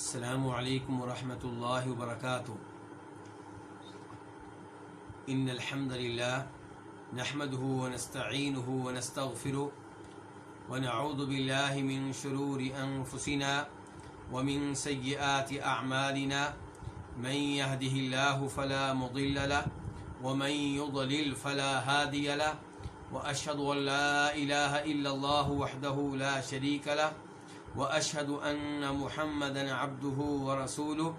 السلام علیکم ورحمۃ اللہ وبرکاتہ۔ ان الحمد للہ نحمده ونستعینه ونستغفره ونعوذ باللہ من شرور انفسنا ومن سیئات اعمالنا من يهده الله فلا مضل له ومن يضلل فلا هادي له واشهد ان لا اله الا الله وحده لا شريك له وأشهد أن محمدا عبده ورسوله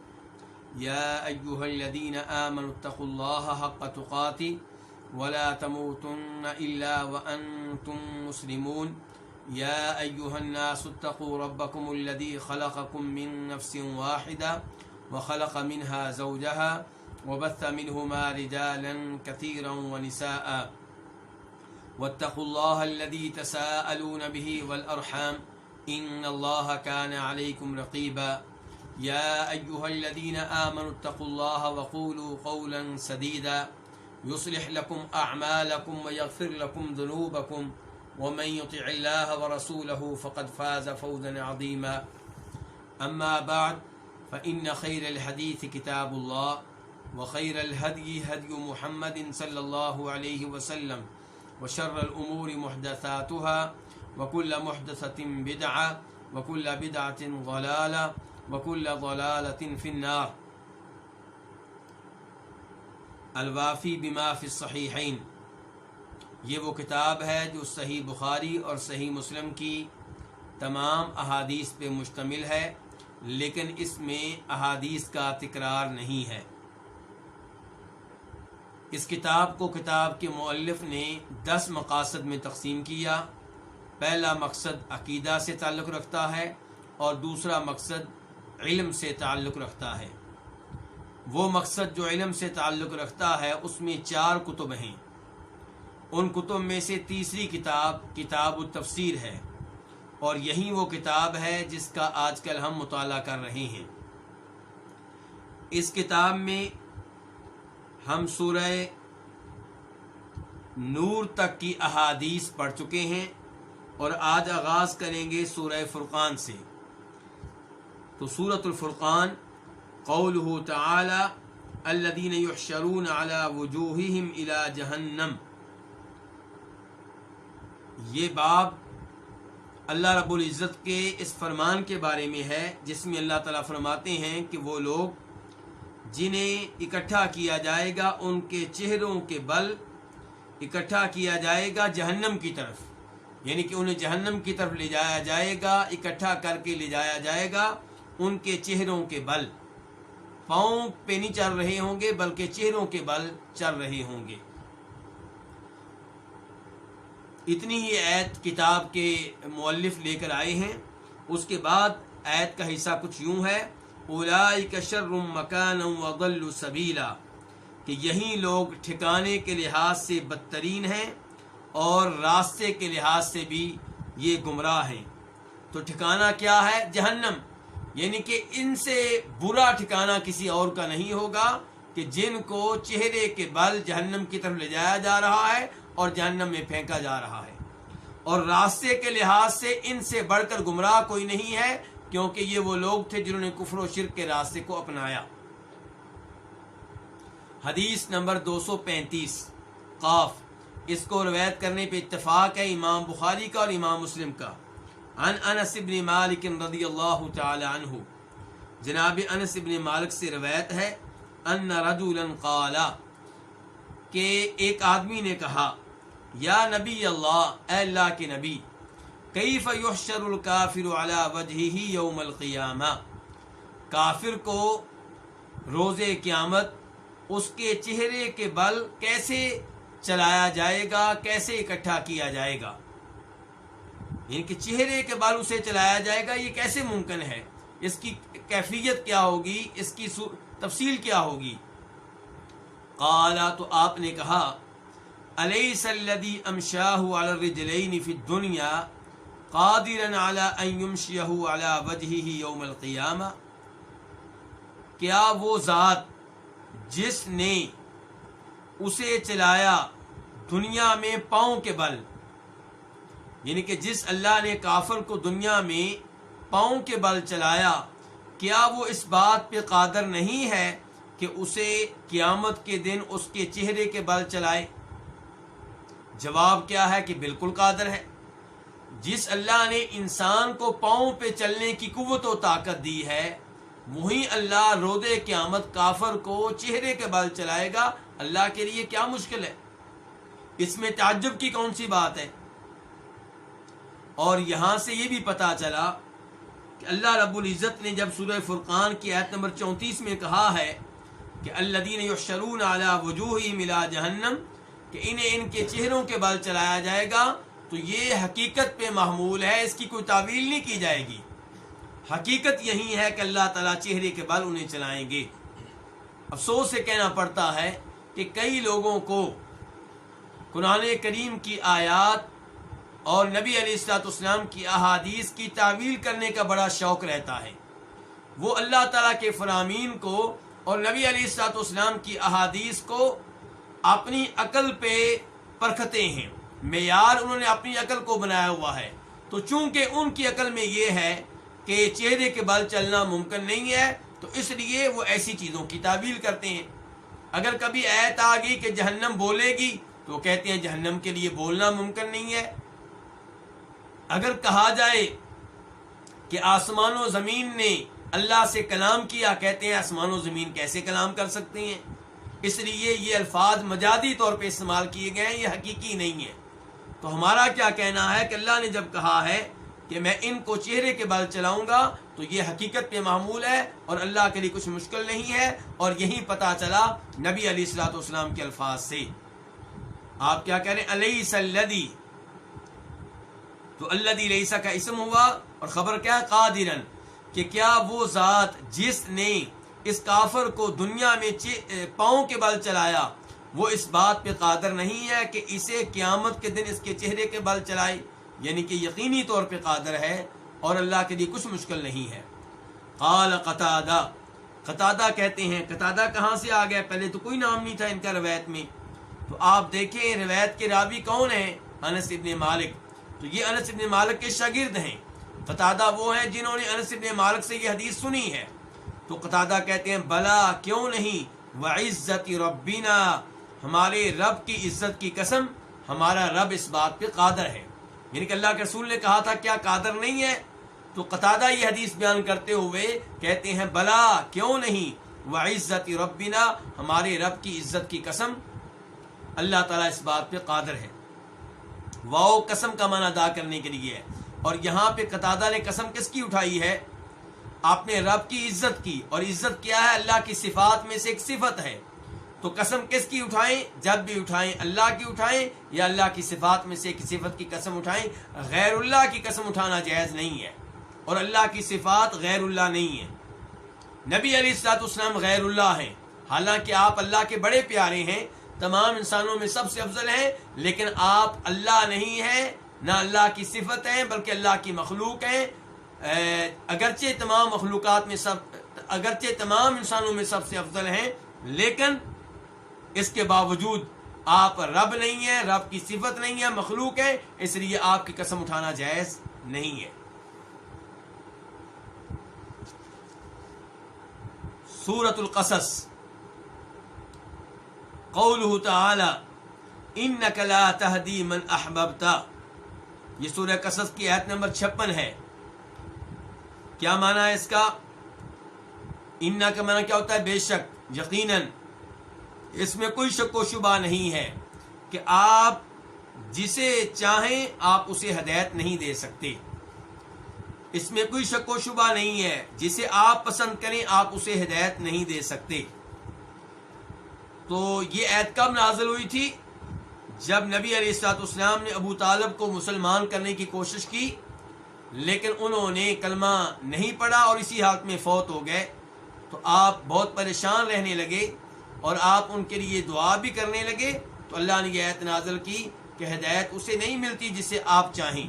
يا أيها الذين آمنوا اتقوا الله حق تقاته ولا تموتن إلا وأنتم مسلمون يا أيها الناس اتقوا ربكم الذي خلقكم من نفس واحدة وخلق منها زوجها وبث منهما رجالا كثيرا ونساء واتقوا الله الذي تساءلون به والأرحام ان الله كان عليكم رقيبا يا ايها الذين امنوا اتقوا الله وقولوا قولا سديدا يصلح لكم اعمالكم ويغفر لكم ذنوبكم ومن يطع الله ورسوله فقد فاز فوزا عظيما اما بعد فان خير الحديث كتاب الله وخير الهدي هدي محمد صلى الله عليه وسلم وشر الامور محدثاتها وكل محدثة بدعة وكل بدعة ضلالة وكل ضلالة في النار۔ الوافی بما فی الصحیحین، یہ وہ کتاب ہے جو صحیح بخاری اور صحیح مسلم کی تمام احادیث پہ مشتمل ہے، لیکن اس میں احادیث کا تکرار نہیں ہے۔ اس کتاب کو کتاب کے مؤلف نے 10 مقاصد میں تقسیم کیا۔ پہلا مقصد عقیدہ سے تعلق رکھتا ہے اور دوسرا مقصد علم سے تعلق رکھتا ہے۔ وہ مقصد جو علم سے تعلق رکھتا ہے اس میں 4 کتب ہیں۔ ان کتب میں سے تیسری کتاب کتاب التفسیر ہے، اور یہی وہ کتاب ہے جس کا آج کل ہم مطالعہ کر رہے ہیں۔ اس کتاب میں ہم سورہ نور تک کی احادیث پڑھ چکے ہیں، اور آج آغاز کریں گے سورہ فرقان سے۔ تو سورۃ الفرقان، قولہ تعالی الذین یحشرون علی وجوہہم الی جہنم، یہ باب اللہ رب العزت کے اس فرمان کے بارے میں ہے جس میں اللہ تعالیٰ فرماتے ہیں کہ وہ لوگ جنہیں اکٹھا کیا جائے گا ان کے چہروں کے بل اکٹھا کیا جائے گا جہنم کی طرف، یعنی کہ انہیں جہنم کی طرف لے جایا جائے گا، اکٹھا کر کے لے جایا جائے گا ان کے چہروں کے بل۔ پاؤں پہ نہیں چل رہے ہوں گے بلکہ چہروں کے بل چل رہے ہوں گے۔ اتنی ہی آیت کتاب کے مؤلف لے کر آئے ہیں۔ اس کے بعد آیت کا حصہ کچھ یوں ہے، اولئک شر مکانا وضل سبیلا، کہ یہی لوگ ٹھکانے کے لحاظ سے بدترین ہیں اور راستے کے لحاظ سے بھی یہ گمراہ ہیں۔ تو ٹھکانہ کیا ہے؟ جہنم، یعنی کہ ان سے برا ٹھکانہ کسی اور کا نہیں ہوگا کہ جن کو چہرے کے بل جہنم کی طرف لے جایا جا رہا ہے اور جہنم میں پھینکا جا رہا ہے، اور راستے کے لحاظ سے ان سے بڑھ کر گمراہ کوئی نہیں ہے، کیونکہ یہ وہ لوگ تھے جنہوں نے کفر و شرک کے راستے کو اپنایا۔ حدیث نمبر 235 قاف، اس کو روایت کرنے پہ اتفاق ہے امام بخاری کا اور امام مسلم کا۔ عن انس بن مالک رضی اللہ تعالی عنہ، جناب انس بن مالک سے روایت ہے، ان رجلا قال، کہ ایک آدمی نے کہا، یا نبی اللہ، اے اللہ کے نبی، کیف یحشر الکافر علی وجہہ یوم القیامہ، کافر کو روز قیامت اس کے چہرے کے بل کیسے چلایا جائے گا، کیسے اکٹھا کیا جائے گا؟ یعنی کہ چہرے کے بال اسے چلایا جائے گا، یہ کیسے ممکن ہے؟ اس کی کیفیت کیا ہوگی؟ اس کی تفصیل کیا ہوگی؟ قال، تو آپ نے کہا، الیس الذی امشاہ علی الرجلین فی الدنیا قادرا علی ان یمشیہ علی وجہہ یوم القیامہ، کیا وہ ذات جس نے اسے چلایا دنیا میں پاؤں کے بل، یعنی کہ جس اللہ نے کافر کو دنیا میں پاؤں کے بل چلایا، کیا وہ اس بات پہ قادر نہیں ہے کہ اسے قیامت کے دن اس کے چہرے کے بل چلائے؟ جواب کیا ہے کہ بالکل قادر ہے۔ جس اللہ نے انسان کو پاؤں پہ چلنے کی قوت و طاقت دی ہے، وہی اللہ روز قیامت کافر کو چہرے کے بل چلائے گا۔ اللہ کے لیے کیا مشکل ہے؟ اس میں تعجب کی کون سی بات ہے؟ اور یہاں سے یہ بھی پتا چلا کہ اللہ رب العزت نے جب سورہ فرقان کی آیت نمبر 34 میں کہا ہے کہ الذین یحشرون علی وجوہہم الی جہنم، کہ انہیں ان کے چہروں کے بل چلایا جائے گا، تو یہ حقیقت پہ محمول ہے، اس کی کوئی تعویل نہیں کی جائے گی۔ حقیقت یہی ہے کہ اللہ تعالیٰ چہرے کے بل انہیں چلائیں گے۔ افسوس سے کہنا پڑتا ہے کہ کئی لوگوں کو قرآن کریم کی آیات اور نبی علیہ الصلوۃ والسلام کی احادیث کی تعویل کرنے کا بڑا شوق رہتا ہے۔ وہ اللہ تعالیٰ کے فرامین کو اور نبی علیہ الصلوۃ والسلام کی احادیث کو اپنی عقل پہ پرکھتے ہیں، معیار انہوں نے اپنی عقل کو بنایا ہوا ہے۔ تو چونکہ ان کی عقل میں یہ ہے کہ چہرے کے بل چلنا ممکن نہیں ہے، تو اس لیے وہ ایسی چیزوں کی تعویل کرتے ہیں۔ اگر کبھی آیت آ گئی کہ جہنم بولے گی تو وہ کہتے ہیں جہنم کے لیے بولنا ممکن نہیں ہے۔ اگر کہا جائے کہ آسمان و زمین نے اللہ سے کلام کیا، کہتے ہیں آسمان و زمین کیسے کلام کر سکتے ہیں؟ اس لیے یہ الفاظ مجازی طور پہ استعمال کیے گئے ہیں، یہ حقیقی نہیں ہے۔ تو ہمارا کیا کہنا ہے کہ اللہ نے جب کہا ہے کہ میں ان کو چہرے کے بل چلاؤں گا، تو یہ حقیقت پہ معمول ہے اور اللہ کے لیے کچھ مشکل نہیں ہے، اور یہی پتہ چلا نبی علیہ الصلوۃ والسلام کے الفاظ سے۔ آپ کیا کہہ رہے ہیں؟ الیس الذی، تو الذی لیسا کا اسم ہوا اور خبر کیا ہے؟ قادرن، کہ کیا وہ ذات جس نے اس کافر کو دنیا میں پاؤں کے بل چلایا، وہ اس بات پہ قادر نہیں ہے کہ اسے قیامت کے دن اس کے چہرے کے بل چلائے؟ یعنی کہ یقینی طور پہ قادر ہے اور اللہ کے لیے کچھ مشکل نہیں ہے۔ قال قتادہ، قتادہ کہتے ہیں، قتادہ کہاں سے آ گیا؟ پہلے تو کوئی نام نہیں تھا ان کا روایت میں۔ تو آپ دیکھیں روایت کے راوی کون ہیں؟ انس ابن مالک۔ تو یہ انس ابن مالک کے شاگرد ہیں۔ قتادہ وہ ہیں جنہوں نے انس ابن مالک سے یہ حدیث سنی ہے۔ تو قتادہ کہتے ہیں بلا، کیوں نہیں، وعزت ربنا، ہمارے رب کی عزت کی قسم، ہمارا رب اس بات پہ قادر ہے۔ یعنی کہ اللہ کے رسول نے کہا تھا کیا قادر نہیں ہے؟ تو قتادہ یہ حدیث بیان کرتے ہوئے کہتے ہیں بلا، کیوں نہیں، وعزت ربنا، ہمارے رب کی عزت کی قسم، اللہ تعالیٰ اس بات پہ قادر ہے۔ واو قسم کا معنی ادا کرنے کے لیے ہے، اور یہاں پہ قتادہ نے قسم کس کی اٹھائی ہے؟ اپنے رب کی عزت کی، اور عزت کیا ہے؟ اللہ کی صفات میں سے ایک صفت ہے۔ تو قسم کس کی اٹھائیں؟ جب بھی اٹھائیں اللہ کی اٹھائیں، یا اللہ کی صفات میں سے ایک صفت کی قسم اٹھائیں۔ غیر اللہ کی قسم اٹھانا جائز نہیں ہے، اور اللہ کی صفات غیر اللہ نہیں ہے۔ نبی علیہ الصلوۃ والسلام غیر اللہ ہیں، حالانکہ آپ اللہ کے بڑے پیارے ہیں، تمام انسانوں میں سب سے افضل ہیں، لیکن آپ اللہ نہیں ہیں، نہ اللہ کی صفت ہیں، بلکہ اللہ کی مخلوق ہیں۔ اگرچہ تمام مخلوقات میں اگرچہ تمام انسانوں میں سب سے افضل ہیں، لیکن اس کے باوجود آپ رب نہیں ہیں، رب کی صفت نہیں ہے، مخلوق ہے، اس لیے آپ کی قسم اٹھانا جائز نہیں ہے۔ سورۃ القصص، قولہ تعالی انک لا تہدی من احببت، یہ سورہ قصص کی آیت نمبر 56 ہے۔ کیا معنی ہے اس کا؟ انا کا معنی کیا ہوتا ہے؟ بے شک، یقیناً، اس میں کوئی شک و شبہ نہیں ہے کہ آپ جسے چاہیں آپ اسے ہدایت نہیں دے سکتے۔ اس میں کوئی شک و شبہ نہیں ہے، جسے آپ پسند کریں آپ اسے ہدایت نہیں دے سکتے۔ تو یہ آیت کب نازل ہوئی تھی؟ جب نبی علیہ الصلوۃ والسلام نے ابو طالب کو مسلمان کرنے کی کوشش کی، لیکن انہوں نے کلمہ نہیں پڑھا اور اسی حالت میں فوت ہو گئے۔ تو آپ بہت پریشان رہنے لگے اور آپ ان کے لیے دعا بھی کرنے لگے، تو اللہ نے یہ آیت نازل کی کہ ہدایت اسے نہیں ملتی جسے آپ چاہیں۔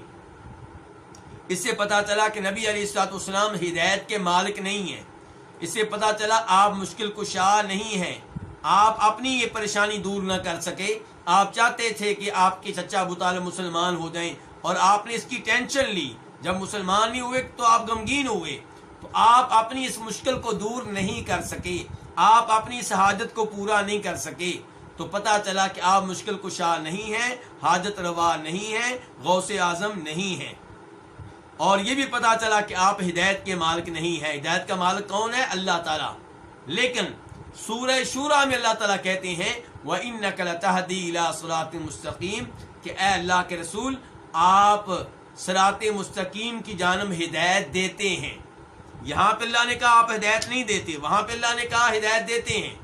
اس سے پتہ چلا کہ نبی علیہ الصلوۃ والسلام ہدایت کے مالک نہیں ہیں۔ اس سے پتہ چلا آپ مشکل کشا نہیں ہیں، آپ اپنی یہ پریشانی دور نہ کر سکے۔ آپ چاہتے تھے کہ آپ کے چچا ابو طالب مسلمان ہو جائیں، اور آپ نے اس کی ٹینشن لی۔ جب مسلمان نہیں ہوئے تو آپ غمگین ہوئے، تو آپ اپنی اس مشکل کو دور نہیں کر سکے، آپ اپنی اس حاجت کو پورا نہیں کر سکے، تو پتہ چلا کہ آپ مشکل کشا نہیں ہیں، حاجت روا نہیں ہیں، غوث اعظم نہیں ہیں۔ اور یہ بھی پتہ چلا کہ آپ ہدایت کے مالک نہیں ہیں۔ ہدایت کا مالک کون ہے؟ اللہ تعالیٰ۔ لیکن سورہ شورى میں اللہ تعالیٰ کہتے ہیں وَإِنَّكَ لَتَهْدِي إِلَىٰ صِرَاطٍ مُسْتَقِيمٍ کہ اے اللہ کے رسول آپ صراط مستقیم کی جانب ہدایت دیتے ہیں۔ یہاں پہ اللہ نے کہا آپ ہدایت نہیں دیتے، وہاں پہ اللہ نے کہا ہدایت دیتے ہیں۔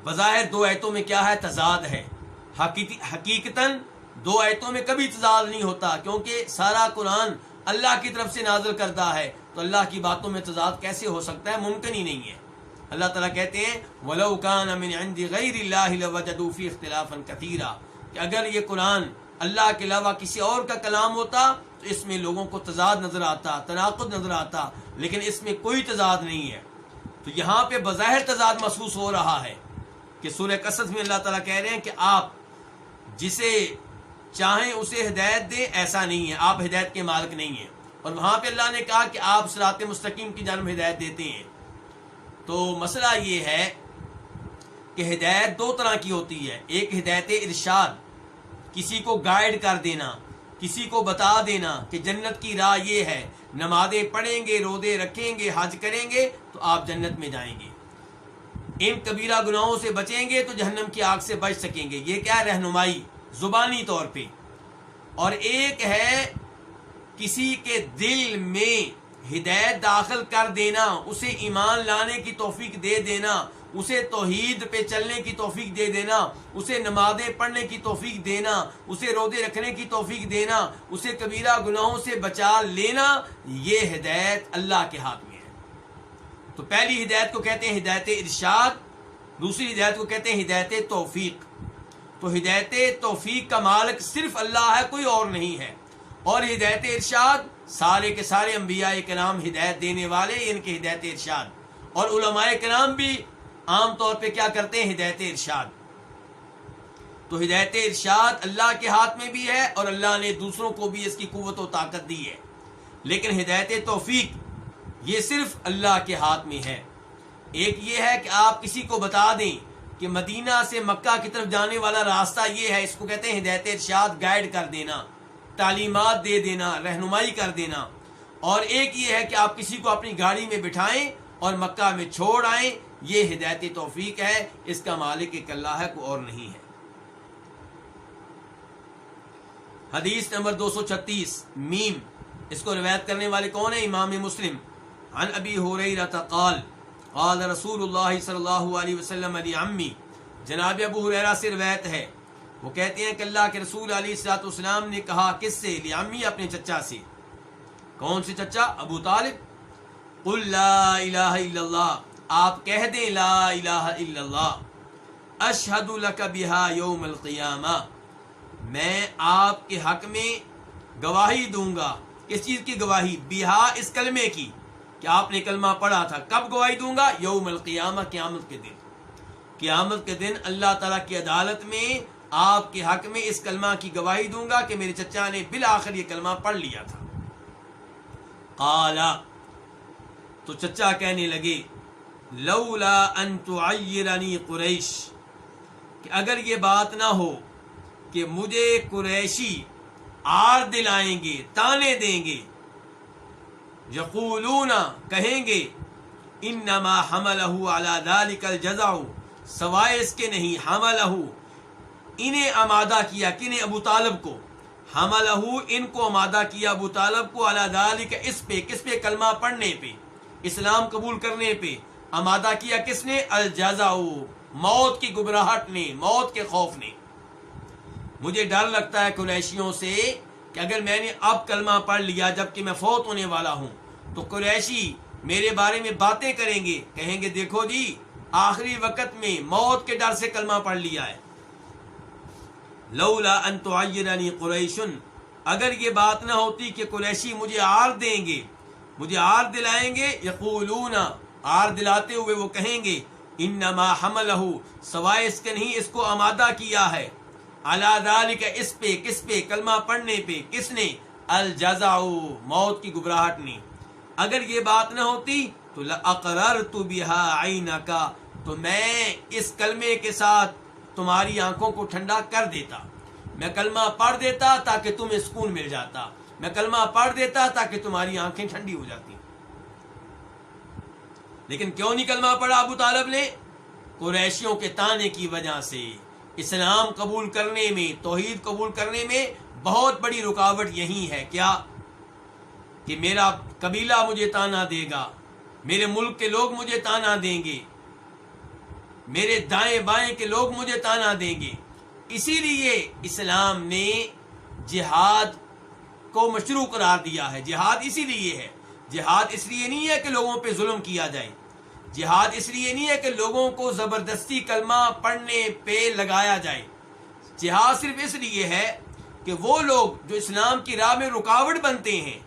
بظاہر دو آیتوں میں کیا ہے؟ تضاد ہے۔ حقیقتاً دو آیتوں میں کبھی تضاد نہیں ہوتا، کیونکہ سارا قرآن اللہ کی طرف سے نازل کردہ ہے، تو اللہ کی باتوں میں تضاد کیسے ہو سکتا ہے؟ ممکن ہی نہیں ہے۔ اللہ تعالیٰ کہتے ہیں وَلَوْ كَانَ مِنْ عِنْدِ غَيْرِ اللَّهِ لَوَجَدُوا فِيهِ اخْتِلَافًا كَثِيرًا کہ اگر یہ قرآن اللہ کے علاوہ کسی اور کا کلام ہوتا تو اس میں لوگوں کو تضاد نظر آتا، تناقض نظر آتا، لیکن اس میں کوئی تضاد نہیں ہے۔ تو یہاں پہ بظاہر تضاد محسوس ہو رہا ہے کہ سورہ قصص میں اللہ تعالیٰ کہہ رہے ہیں کہ آپ جسے چاہیں اسے ہدایت دیں، ایسا نہیں ہے، آپ ہدایت کے مالک نہیں ہیں۔ اور وہاں پہ اللہ نے کہا کہ آپ صراط مستقیم کی جانب ہدایت دیتے ہیں۔ تو مسئلہ یہ ہے کہ ہدایت دو طرح کی ہوتی ہے، ایک ہدایت ارشاد، کسی کو گائیڈ کر دینا، کسی کو بتا دینا کہ جنت کی راہ یہ ہے، نمازیں پڑھیں گے، روزے رکھیں گے، حج کریں گے تو آپ جنت میں جائیں گے، ان کبیرہ گناہوں سے بچیں گے تو جہنم کی آگ سے بچ سکیں گے۔ یہ کیا رہنمائی زبانی طور پہ۔ اور ایک ہے کسی کے دل میں ہدایت داخل کر دینا، اسے ایمان لانے کی توفیق دے دینا، اسے توحید پہ چلنے کی توفیق دے دینا، اسے نمازیں پڑھنے کی توفیق دینا، اسے روزے رکھنے کی توفیق دینا، اسے کبیرہ گناہوں سے بچا لینا، یہ ہدایت اللہ کے ہاتھ میں ہے۔ تو پہلی ہدایت کو کہتے ہیں ہدایت ارشاد، دوسری ہدایت کو کہتے ہیں ہدایت توفیق۔ تو ہدایت توفیق کا مالک صرف اللہ ہے، کوئی اور نہیں ہے۔ اور ہدایت ارشاد سارے کے سارے انبیاء کرام ہدایت دینے والے، ان کی ہدایت ارشاد۔ اور علماء کرام بھی عام طور پہ کیا کرتے ہیں؟ ہدایت ارشاد۔ تو ہدایت ارشاد اللہ کے ہاتھ میں بھی ہے اور اللہ نے دوسروں کو بھی اس کی قوت و طاقت دی ہے، لیکن ہدایت توفیق یہ صرف اللہ کے ہاتھ میں ہے۔ ایک یہ ہے کہ آپ کسی کو بتا دیں کہ مدینہ سے مکہ کی طرف جانے والا راستہ یہ ہے، اس کو کہتے ہیں ہدایت ارشاد، گائیڈ کر دینا، تعلیمات دے دینا، رہنمائی کر دینا۔ اور ایک یہ ہے کہ آپ کسی کو اپنی گاڑی میں بٹھائیں اور مکہ میں چھوڑ آئیں، یہ ہدایت توفیق ہے، اس کا مالک ایک اللہ ہے، کوئی اور نہیں ہے۔ حدیث نمبر 236 میم، اس کو روایت کرنے والے کون ہیں؟ امام مسلم۔ عن ابی ہریرہ قال قال رسول اللہ صلی اللہ علیہ وسلم لعمی، جناب ابو ہریرہ سے روایت ہے، وہ کہتے ہیں کہ اللہ کے رسول علیہ الصلوۃ والسلام نے کہا، کس سے؟ لعمی، اپنے چچا سے۔ کون سے چچا؟ ابو طالب۔ قل لا الہ الا اللہ، آپ کہہ دیں لا الہ الا اللہ، اشہد لک بہا یوم القیامہ، میں آپ کے حق میں گواہی دوں گا۔ کس چیز کی گواہی؟ بہا، اس کلمے کی، کہ آپ نے کلمہ پڑھا تھا۔ کب گواہی دوں گا؟ یوم القیامہ، قیامت کے دن۔ قیامت کے دن اللہ تعالیٰ کی عدالت میں آپ کے حق میں اس کلمہ کی گواہی دوں گا کہ میرے چچا نے بالآخر یہ کلمہ پڑھ لیا تھا۔ قال، تو چچا کہنے لگے، لولا ان تعیرنی قریش، کہ اگر یہ بات نہ ہو کہ مجھے قریشی آر دلائیں گے، تانے دیں گے، یقولون، کہیں گے، انما حملہ علی ذلک الجزع، سوائے اس کے نہیں، حملہ، انہیں آمادہ کیا، کنہیں؟ ابو طالب کو، حملہ، ان کو آمادہ کیا ابو طالب کو، علی ذلک، اس پہ، کس پہ؟ کلمہ پڑھنے پہ، اسلام قبول کرنے پہ آمادہ کیا کس نے؟ الجزع، موت کی گھبراہٹ نے، موت کے خوف نے۔ مجھے ڈر لگتا ہے قریشیوں سے کہ اگر میں نے اب کلمہ پڑھ لیا جبکہ میں فوت ہونے والا ہوں تو قریشی میرے بارے میں باتیں کریں گے، کہیں گے دیکھو جی آخری وقت میں موت کے ڈر سے کلمہ پڑھ لیا ہے۔ لولا ان تعیرنی قریش، اگر یہ بات نہ ہوتی کہ قریشی مجھے آر دیں گے، مجھے آر دلائیں گے، یقولون، آر دلاتے ہوئے وہ کہیں گے، انما حملہ، سوائے اس کے نہیں، اس کو آمادہ کیا ہے، علی ذالک، اس پہ، کس پہ؟ کلمہ پڑھنے پہ، کس نے؟ الجزع، موت کی گھبراہٹ نے۔ اگر یہ بات نہ ہوتی تو لَأَقْرَرْتُ بِهَا عَيْنَكَ، تو میں اس کلمے کے ساتھ تمہاری آنکھوں کو ٹھنڈا کر دیتا. میں کلمہ پڑھ دیتا تاکہ تمہیں سکون مل جاتا، میں کلمہ پڑھ دیتا تاکہ تمہاری آنکھیں ٹھنڈی ہو جاتی. لیکن کیوں نہیں کلمہ پڑھا ابو طالب نے؟ قریشیوں کے طعنے کی وجہ سے. اسلام قبول کرنے میں، توحید قبول کرنے میں بہت بڑی رکاوٹ یہی ہے. کیا؟ کہ میرا قبیلہ مجھے طعنہ دے گا، میرے ملک کے لوگ مجھے طعنہ دیں گے، میرے دائیں بائیں کے لوگ مجھے طعنہ دیں گے. اسی لیے اسلام نے جہاد کو مشروع قرار دیا ہے. جہاد اسی لیے ہے. جہاد اس لیے نہیں ہے کہ لوگوں پہ ظلم کیا جائے. جہاد اس لیے نہیں ہے کہ لوگوں کو زبردستی کلمہ پڑھنے پہ لگایا جائے. جہاد صرف اس لیے ہے کہ وہ لوگ جو اسلام کی راہ میں رکاوٹ بنتے ہیں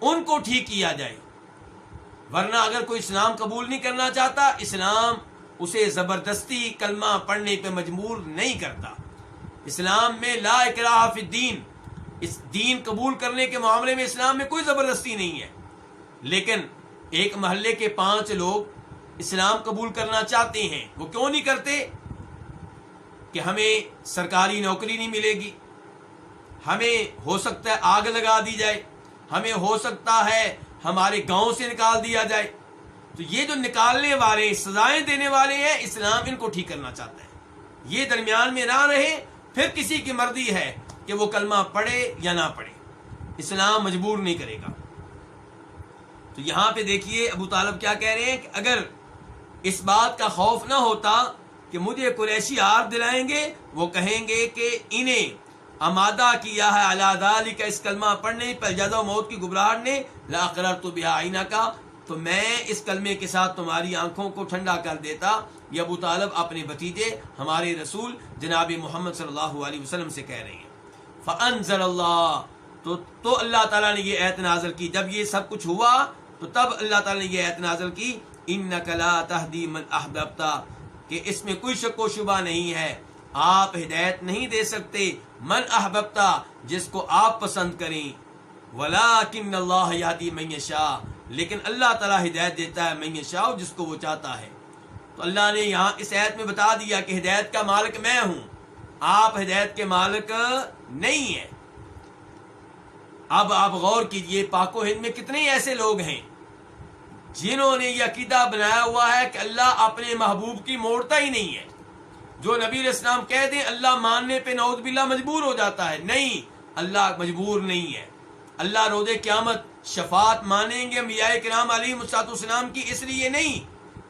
ان کو ٹھیک کیا جائے. ورنہ اگر کوئی اسلام قبول نہیں کرنا چاہتا، اسلام اسے زبردستی کلمہ پڑھنے پہ مجبور نہیں کرتا. اسلام میں لا اکراہ فی الدین، اس دین قبول کرنے کے معاملے میں اسلام میں کوئی زبردستی نہیں ہے. لیکن ایک محلے کے 5 لوگ اسلام قبول کرنا چاہتے ہیں، وہ کیوں نہیں کرتے؟ کہ ہمیں سرکاری نوکری نہیں ملے گی، ہمیں ہو سکتا ہے آگ لگا دی جائے، ہمیں ہو سکتا ہے ہمارے گاؤں سے نکال دیا جائے. تو یہ جو نکالنے والے، سزائیں دینے والے ہیں، اسلام ان کو ٹھیک کرنا چاہتا ہے. یہ درمیان میں نہ رہے، پھر کسی کی مرضی ہے کہ وہ کلمہ پڑھے یا نہ پڑھے، اسلام مجبور نہیں کرے گا. تو یہاں پہ دیکھیے ابو طالب کیا کہہ رہے ہیں کہ اگر اس بات کا خوف نہ ہوتا کہ مجھے قریشی آر دلائیں گے، وہ کہیں گے کہ انہیں آمادہ کیا ہے علی ذالک، اس کلمہ پڑھنے پر جزا و موت کی گھبراہٹ نے، لَأَقْرَرْتُ بِهَا عَيْنَكَ، تو میں اس کلمے کے ساتھ تمہاری آنکھوں کو ٹھنڈا کر دیتا. یہ ابو طالب اپنے بھتیجے ہمارے رسول جناب محمد صلی اللہ علیہ وسلم سے کہہ رہے ہیں. فَأَنزَلَ اللَّهُ، تو اللہ تعالیٰ نے یہ آیت نازل کی. جب یہ سب کچھ ہوا تو تب اللہ تعالیٰ نے یہ آیت نازل کی، إِنَّكَ لَا تَهْدِي مَنْ أَحْبَبْتَ، کہ اس میں کوئی شک و شبہ نہیں ہے، آپ ہدایت نہیں دے سکتے من احببتا، جس کو آپ پسند کریں، وَلَٰكِنَّ اللَّهَ يَهْدِي مَن يَشَاءُ، لیکن اللہ تعالیٰ ہدایت دیتا ہے من یشاء، جس کو وہ چاہتا ہے. تو اللہ نے یہاں اس آیت میں بتا دیا کہ ہدایت کا مالک میں ہوں، آپ ہدایت کے مالک نہیں ہیں. اب آپ غور کیجئے، پاک و ہند میں کتنے ایسے لوگ ہیں جنہوں نے یہ عقیدہ بنایا ہوا ہے کہ اللہ اپنے محبوب کی موڑتا ہی نہیں ہے. جو نبی علیہ السلام کہہ دیں اللہ ماننے پہ نعوذ باللہ مجبور ہو جاتا ہے. نہیں، اللہ مجبور نہیں ہے. اللہ روز قیامت شفاعت مانیں گے انبیاء کرام علیہم السلام کی، اس لیے نہیں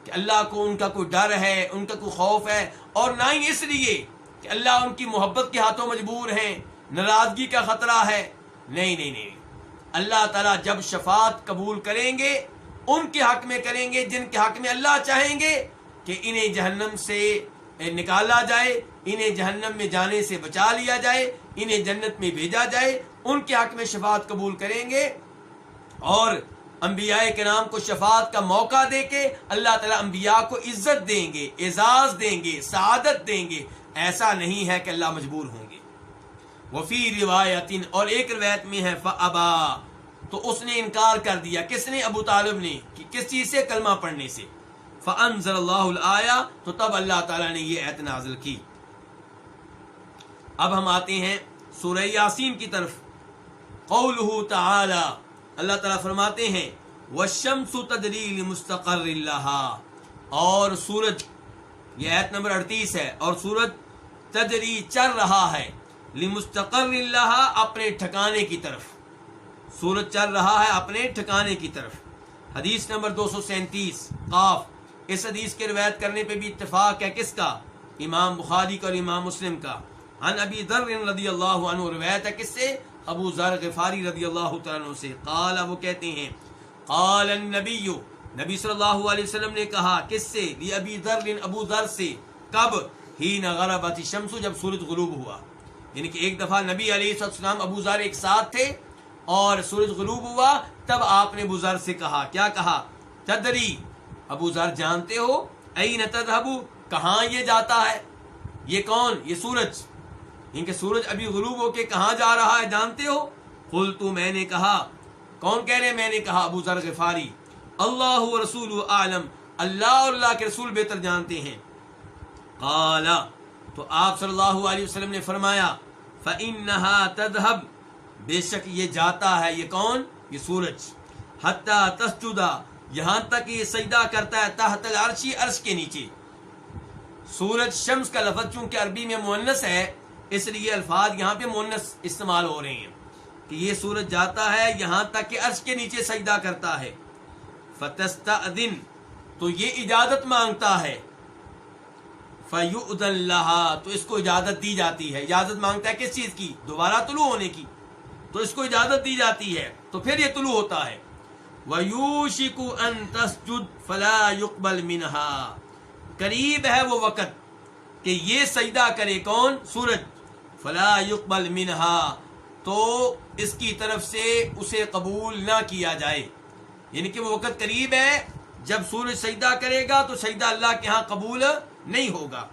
کہ اللہ کو ان کا کوئی ڈر ہے، ان کا کوئی خوف ہے، اور نہ ہی اس لیے کہ اللہ ان کی محبت کے ہاتھوں مجبور ہیں، ناراضگی کا خطرہ ہے. نہیں نہیں نہیں، اللہ تعالیٰ جب شفاعت قبول کریں گے ان کے حق میں کریں گے جن کے حق میں اللہ چاہیں گے کہ انہیں جہنم سے نکالا جائے، انہیں جہنم میں جانے سے بچا لیا جائے، انہیں جنت میں بھیجا جائے، ان کے حق میں شفاعت قبول کریں گے. اور انبیاء کرام کو شفاعت کا موقع دے کے اللہ تعالیٰ انبیاء کو عزت دیں گے، اعزاز دیں گے، سعادت دیں گے. ایسا نہیں ہے کہ اللہ مجبور ہوں گے. وفی روایت، اور ایک روایت میں ہے فابا، تو اس نے انکار کر دیا. کس نے؟ ابو طالب نے. کہ کس چیز سے؟ کلمہ پڑھنے سے. فانزل اللہ الآیہ، تو تب اللہ تعالیٰ نے یہ آیت نازل کی. اب ہم آتے ہیں سورہ یاسین کی طرف. قولہ تعالی، اللہ تعالیٰ فرماتے ہیں والشمس تجری لمستقر لها، اور سورج، یہ آیت نمبر 38 ہے، اور سورج تجری چل رہا ہے لمستقر لها، اپنے ٹھکانے کی طرف. سورج چل رہا ہے اپنے ٹھکانے کی طرف. حدیث نمبر 237 قاف. اس حدیث کے روایت کرنے پہ بھی اتفاق ہے کس کا؟ امام بخاری کا اور امام مسلم کا. عن ابی ذر رضی اللہ عنہ، روایت ہے کس سے؟ ابو ذر غفاری رضی اللہ تعالیٰ عنہ سے. قال، وہ کہتے ہیں قال النبی، نبی صلی اللہ علیہ وسلم نے کہا. کس سے؟ ابی ذر، ابو ذر سے. کب؟ حین غربت الشمس، جب سورج غروب ہوا. یعنی کہ ایک دفعہ نبی علیہ السلام ابو ذر ایک ساتھ تھے اور سورج غروب ہوا، تب آپ نے ابو ذر سے کہا. کیا کہا؟ تدری، ابو ذر جانتے ہو؟ این تذهب، کہاں یہ جاتا ہے؟ یہ کون؟ یہ سورج. ان کے سورج ابھی غروب ہو کے کہاں جا رہا ہے جانتے ہو؟ قلت، میں نے کہا کون کہہ رہے ہیں؟ میں نے کہا ابو ذر غفاری۔ اللہ و رسول عالم، اللہ اور اللہ کے رسول بہتر جانتے ہیں۔ قال، تو آپ صلی اللہ علیہ وسلم نے فرمایا فَإِنَّهَا تَذْهَبْ، بے شک یہ جاتا ہے، یہ کون؟ یہ سورج، حَتَّى تَسْجُدَ، یہاں تک یہ سجدہ کرتا ہے، تحت العرش، عرش کے نیچے۔ سورج شمس کا لفظ چونکہ عربی میں مؤنث ہے، اس لیے الفاظ یہاں پہ مؤنث استعمال ہو رہے ہیں کہ یہ سورج جاتا ہے یہاں تک کہ عرش کے نیچے سجدہ کرتا ہے۔ فَتَسْتَأْذِنْ، تو یہ اجازت مانگتا ہے، فَيُؤْذَنْ لَهَا، تو اس کو اجازت دی جاتی ہے۔ اجازت مانگتا ہے کس چیز کی؟ دوبارہ طلوع ہونے کی، تو اس کو اجازت دی جاتی ہے، تو پھر یہ طلوع ہوتا ہے۔ وَيُوشِكُ أَن تَسْجُدْ فَلَا يُقْبَلْ مِنْهَا، قریب ہے وہ وقت کہ یہ سجدہ کرے، کون؟ سورج۔ فَلَا يُقْبَلْ مِنْهَا، تو اس کی طرف سے اسے قبول نہ کیا جائے، یعنی کہ وہ وقت قریب ہے جب سورج سجدہ کرے گا تو سجدہ اللہ کے ہاں قبول نہیں ہوگا۔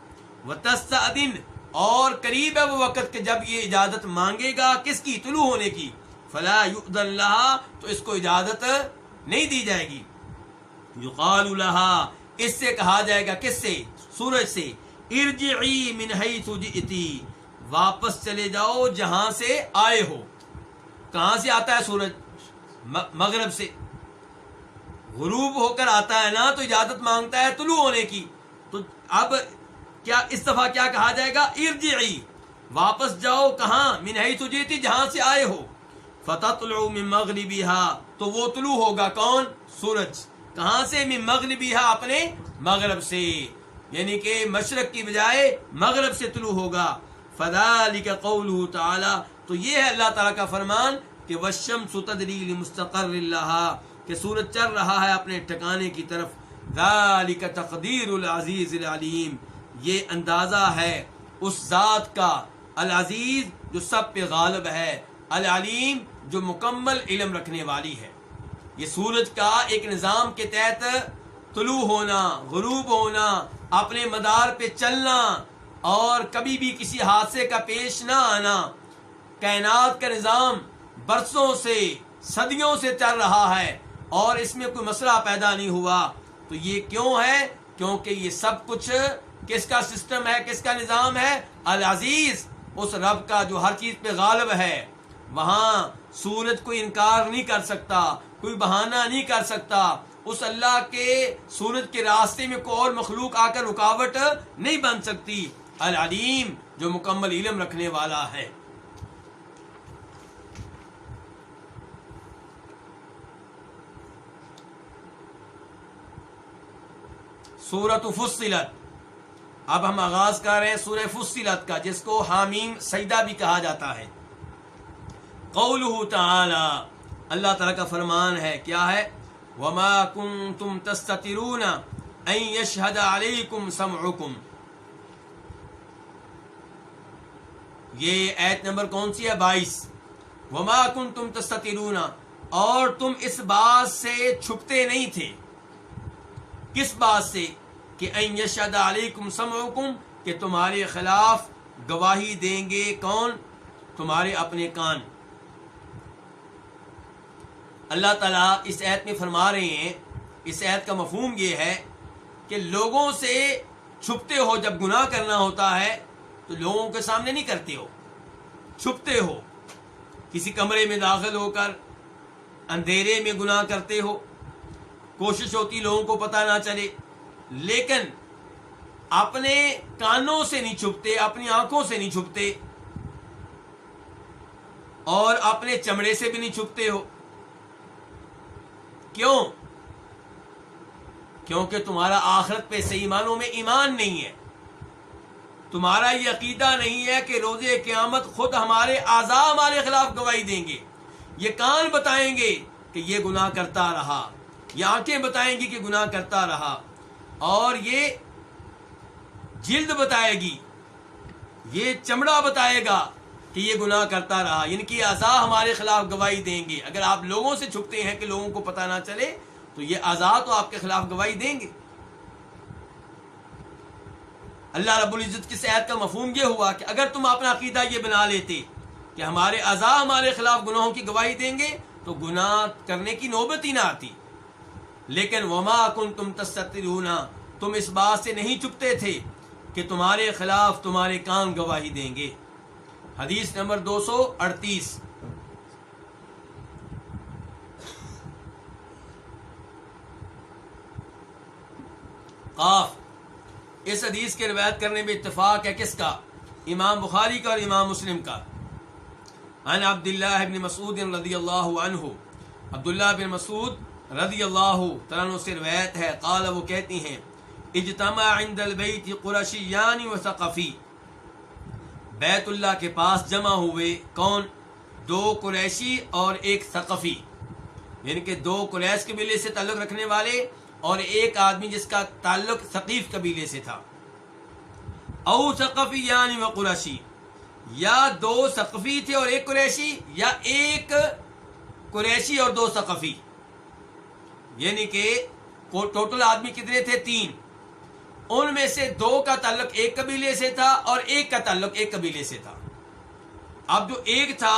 وَتَسْتَأْذِنْ، اور قریب ہے وہ وقت کہ جب یہ اجازت مانگے گا، کس کی؟ طلوع ہونے کی۔ فَلَا يُؤْذَنْ لَهَا، تو اس کو اجازت نہیں دی جائے گی۔ يُقَالُ لَهَا، اس سے کہا جائے گا، کس سے؟ سورج سے، ارجعی من حیث جئتی، واپس چلے جاؤ جہاں سے آئے ہو۔ کہاں سے آتا ہے سورج؟ مغرب سے، غروب ہو کر آتا ہے نا، تو اجازت مانگتا ہے طلوع ہونے کی۔ تو اب کیا اس دفعہ کیا کہا جائے گا؟ ارجعی، واپس جاؤ، کہاں؟ من حیث جئتی، جہاں سے آئے ہو۔ فتطلع من مغربها، تو وہ طلوع ہوگا، کون؟ سورج۔ کہاں سے؟ من مغربها، اپنے مغرب سے، یعنی کہ مشرق کی بجائے مغرب سے طلوع ہوگا۔ فذلك قوله تعالی، تو یہ ہے اللہ تعالیٰ کا فرمان کہ والشمس تجری لمستقر لها، کہ سورج چل رہا ہے اپنے ٹھکانے کی طرف۔ ذلك تقدیر العزیز العلیم، یہ اندازہ ہے اس ذات کا العزیز جو سب پہ غالب ہے، العلیم جو مکمل علم رکھنے والی ہے۔ یہ سورج کا ایک نظام کے تحت طلوع ہونا، غروب ہونا، اپنے مدار پہ چلنا، اور کبھی بھی کسی حادثے کا پیش نہ آنا، کائنات کا نظام برسوں سے، صدیوں سے چل رہا ہے اور اس میں کوئی مسئلہ پیدا نہیں ہوا۔ تو یہ کیوں ہے؟ کیونکہ یہ سب کچھ کس کا سسٹم ہے، کس کا نظام ہے؟ العزیز، اس رب کا جو ہر چیز پہ غالب ہے۔ وہاں سورج کوئی انکار نہیں کر سکتا، کوئی بہانہ نہیں کر سکتا، اس اللہ کے سورج کے راستے میں کوئی اور مخلوق آ کر رکاوٹ نہیں بن سکتی۔ العلیم جو مکمل علم رکھنے والا ہے۔ سورۃ فصلت، اب ہم آغاز کر رہے ہیں سورہ فصلت کا، جس کو حامیم سجدہ بھی کہا جاتا ہے۔ قولہ تعالی، اللہ تعالیٰ کا فرمان ہے، کیا ہے؟ وما کنتم تستترون ان یشہد علیکم سمعکم، یہ آیت نمبر کون سی ہے؟ 22۔ وما کنتم تستترون، اور تم اس بات سے چھپتے نہیں تھے۔ کس بات سے؟ کہ ان یشہد علیکم سمعکم، کہ تمہارے خلاف گواہی دیں گے، کون؟ تمہارے اپنے کان۔ اللہ تعالیٰ اس آیت میں فرما رہے ہیں، اس آیت کا مفہوم یہ ہے کہ لوگوں سے چھپتے ہو، جب گناہ کرنا ہوتا ہے تو لوگوں کے سامنے نہیں کرتے ہو، چھپتے ہو، کسی کمرے میں داخل ہو کر اندھیرے میں گناہ کرتے ہو، کوشش ہوتی لوگوں کو پتہ نہ چلے، لیکن اپنے کانوں سے نہیں چھپتے، اپنی آنکھوں سے نہیں چھپتے، اور اپنے چمڑے سے بھی نہیں چھپتے ہو۔ کیوں؟ کیونکہ تمہارا آخرت پہ صحیح معنوں میں ایمان نہیں ہے، تمہارا یہ عقیدہ نہیں ہے کہ روز قیامت خود ہمارے اعضاء ہمارے خلاف گواہی دیں گے۔ یہ کان بتائیں گے کہ یہ گناہ کرتا رہا، یہ آنکھیں بتائیں گی کہ گناہ کرتا رہا، اور یہ جلد بتائے گی، یہ چمڑا بتائے گا کہ یہ گناہ کرتا رہا، یعنی کہ اعضاء ہمارے خلاف گواہی دیں گے۔ اگر آپ لوگوں سے چھپتے ہیں کہ لوگوں کو پتہ نہ چلے تو یہ اعضاء تو آپ کے خلاف گواہی دیں گے۔ اللہ رب العزت کی آیت کا مفہوم یہ ہوا کہ اگر تم اپنا عقیدہ یہ بنا لیتے کہ ہمارے اعضاء ہمارے خلاف گناہوں کی گواہی دیں گے تو گناہ کرنے کی نوبت ہی نہ آتی. لیکن وما کنتم تستترون، تم اس بات سے نہیں چپتے تھے کہ تمہارے خلاف تمہارے کان گواہی دیں گے. حدیث نمبر 238. قاف. اس حدیث کے روایت کرنے میں اتفاق ہے کس کا؟ امام بخاری کا اور امام مسلم کا. عن عبداللہ بن مسعود رضی اللہ عنہ، عبداللہ بن مسعود رضی اللہ تعالیٰ عنہ سے روایت ہے، قال، وہ کہتی ہیں، اجتمع عند البیت قرشیان و ثقفی، بیت اللہ کے پاس جمع ہوئے کون؟ 2 قریشی اور 1 ثقفی، یعنی کہ 2 قریش قبیلے سے تعلق رکھنے والے اور 1 آدمی جس کا تعلق ثقیف قبیلے سے تھا. او ثقفیان و قریشی، یا 2 ثقفی تھے اور 1 قریشی، یا 1 قریشی اور 2 ثقفی، یعنی کہ ٹوٹل آدمی کتنے تھے؟ 3. ان میں سے 2 کا تعلق 1 قبیلے سے تھا اور 1 کا تعلق 1 قبیلے سے تھا. اب جو 1 تھا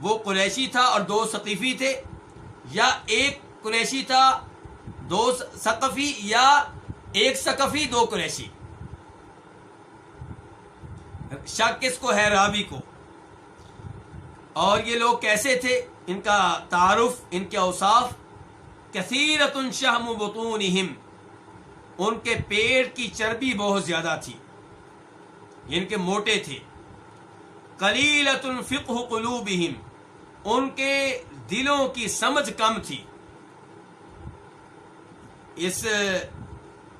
وہ قریشی تھا اور 2 ثقیفی تھے، یا 1 قریشی تھا 2 ثقفی، یا 1 ثقفی 2 قریشی. شک کس کو ہے؟ راوی کو. اور یہ لوگ کیسے تھے؟ ان کا تعارف، ان کے اوصاف، کثیرۃ شحم بطونہم، ان کے پیٹ کی چربی بہت زیادہ تھی، ان کے موٹے تھے. قلیلۃ فقہ قلوبہم، ان کے دلوں کی سمجھ کم تھی.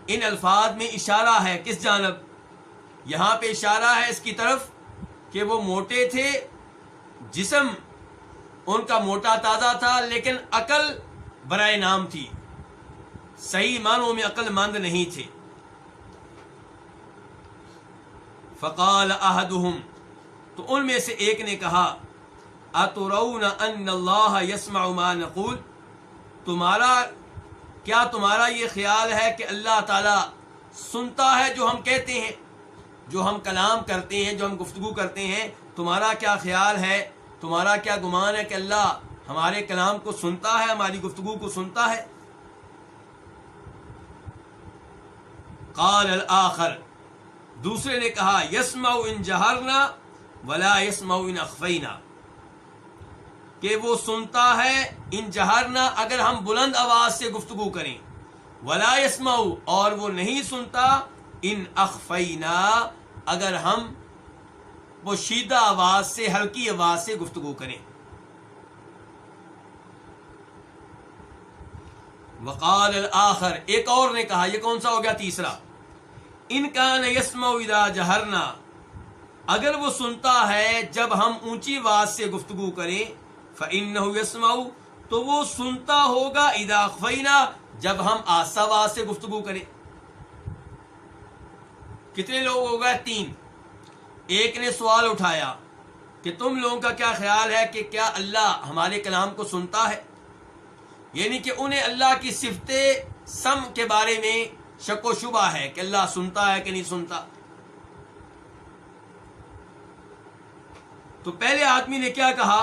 ان الفاظ میں اشارہ ہے کس جانب؟ یہاں پہ اشارہ ہے اس کی طرف کہ وہ موٹے تھے، جسم ان کا موٹا تازہ تھا، لیکن عقل برائے نام تھی، صحیح معنوں میں عقل مند نہیں تھے. فقال احدهم، تو ان میں سے ایک نے کہا، اترون ان اللہ یسمع ما نقول، کیا تمہارا یہ خیال ہے کہ اللہ تعالی سنتا ہے جو ہم کہتے ہیں، جو ہم کلام کرتے ہیں، جو ہم گفتگو کرتے ہیں؟ تمہارا کیا خیال ہے، تمہارا کیا گمان ہے کہ اللہ ہمارے کلام کو سنتا ہے، ہماری گفتگو کو سنتا ہے؟ قال الآخر، دوسرے نے کہا، یسمع ان جہرنا ولا یسمع ان اخفینا، کہ وہ سنتا ہے ان جہرنا، اگر ہم بلند آواز سے گفتگو کریں، ولا یسمع، اور وہ نہیں سنتا، ان اخفینا، اگر ہم پوشیدہ آواز سے، ہلکی آواز سے گفتگو کریں. وقال الآخر، ایک اور نے کہا، یہ کون سا ہو گیا؟ تیسرا. ان کان یسمع اذا جہرنا، اگر وہ سنتا ہے جب ہم اونچی آواز سے گفتگو کریں، فإنہ یسمع، تو وہ سنتا ہوگا اذا اخفینا، جب ہم آہستہ آواز سے گفتگو کریں. کتنے لوگ ہو گئے؟ 3. ایک نے سوال اٹھایا کہ تم لوگوں کا کیا خیال ہے کہ کیا اللہ ہمارے کلام کو سنتا ہے؟ یعنی کہ انہیں اللہ کی صفت سم کے بارے میں شک و شبہ ہے کہ اللہ سنتا ہے کہ نہیں سنتا. تو پہلے آدمی نے کیا کہا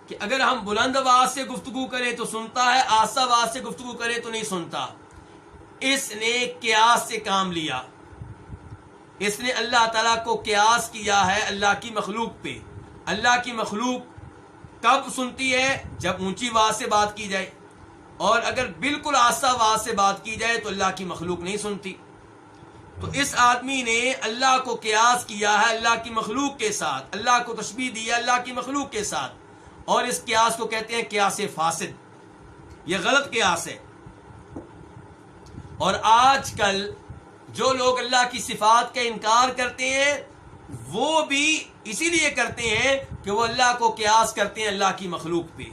کہ اگر ہم بلند آواز سے گفتگو کریں تو سنتا ہے، آہستہ آواز سے گفتگو کریں تو نہیں سنتا. اس نے قیاس سے کام لیا، اس نے اللہ تعالیٰ کو قیاس کیا ہے اللہ کی مخلوق پہ. اللہ کی مخلوق کب سنتی ہے؟ جب اونچی آواز سے بات کی جائے، اور اگر بالکل آہستہ آواز سے بات کی جائے تو اللہ کی مخلوق نہیں سنتی. تو اس آدمی نے اللہ کو قیاس کیا ہے اللہ کی مخلوق کے ساتھ، اللہ کو تشبیہ دی ہے اللہ کی مخلوق کے ساتھ، اور اس قیاس کو کہتے ہیں قیاس فاسد. یہ غلط قیاس ہے. اور آج کل جو لوگ اللہ کی صفات کا انکار کرتے ہیں وہ بھی اسی لیے کرتے ہیں کہ وہ اللہ کو قیاس کرتے ہیں اللہ کی مخلوق پہ،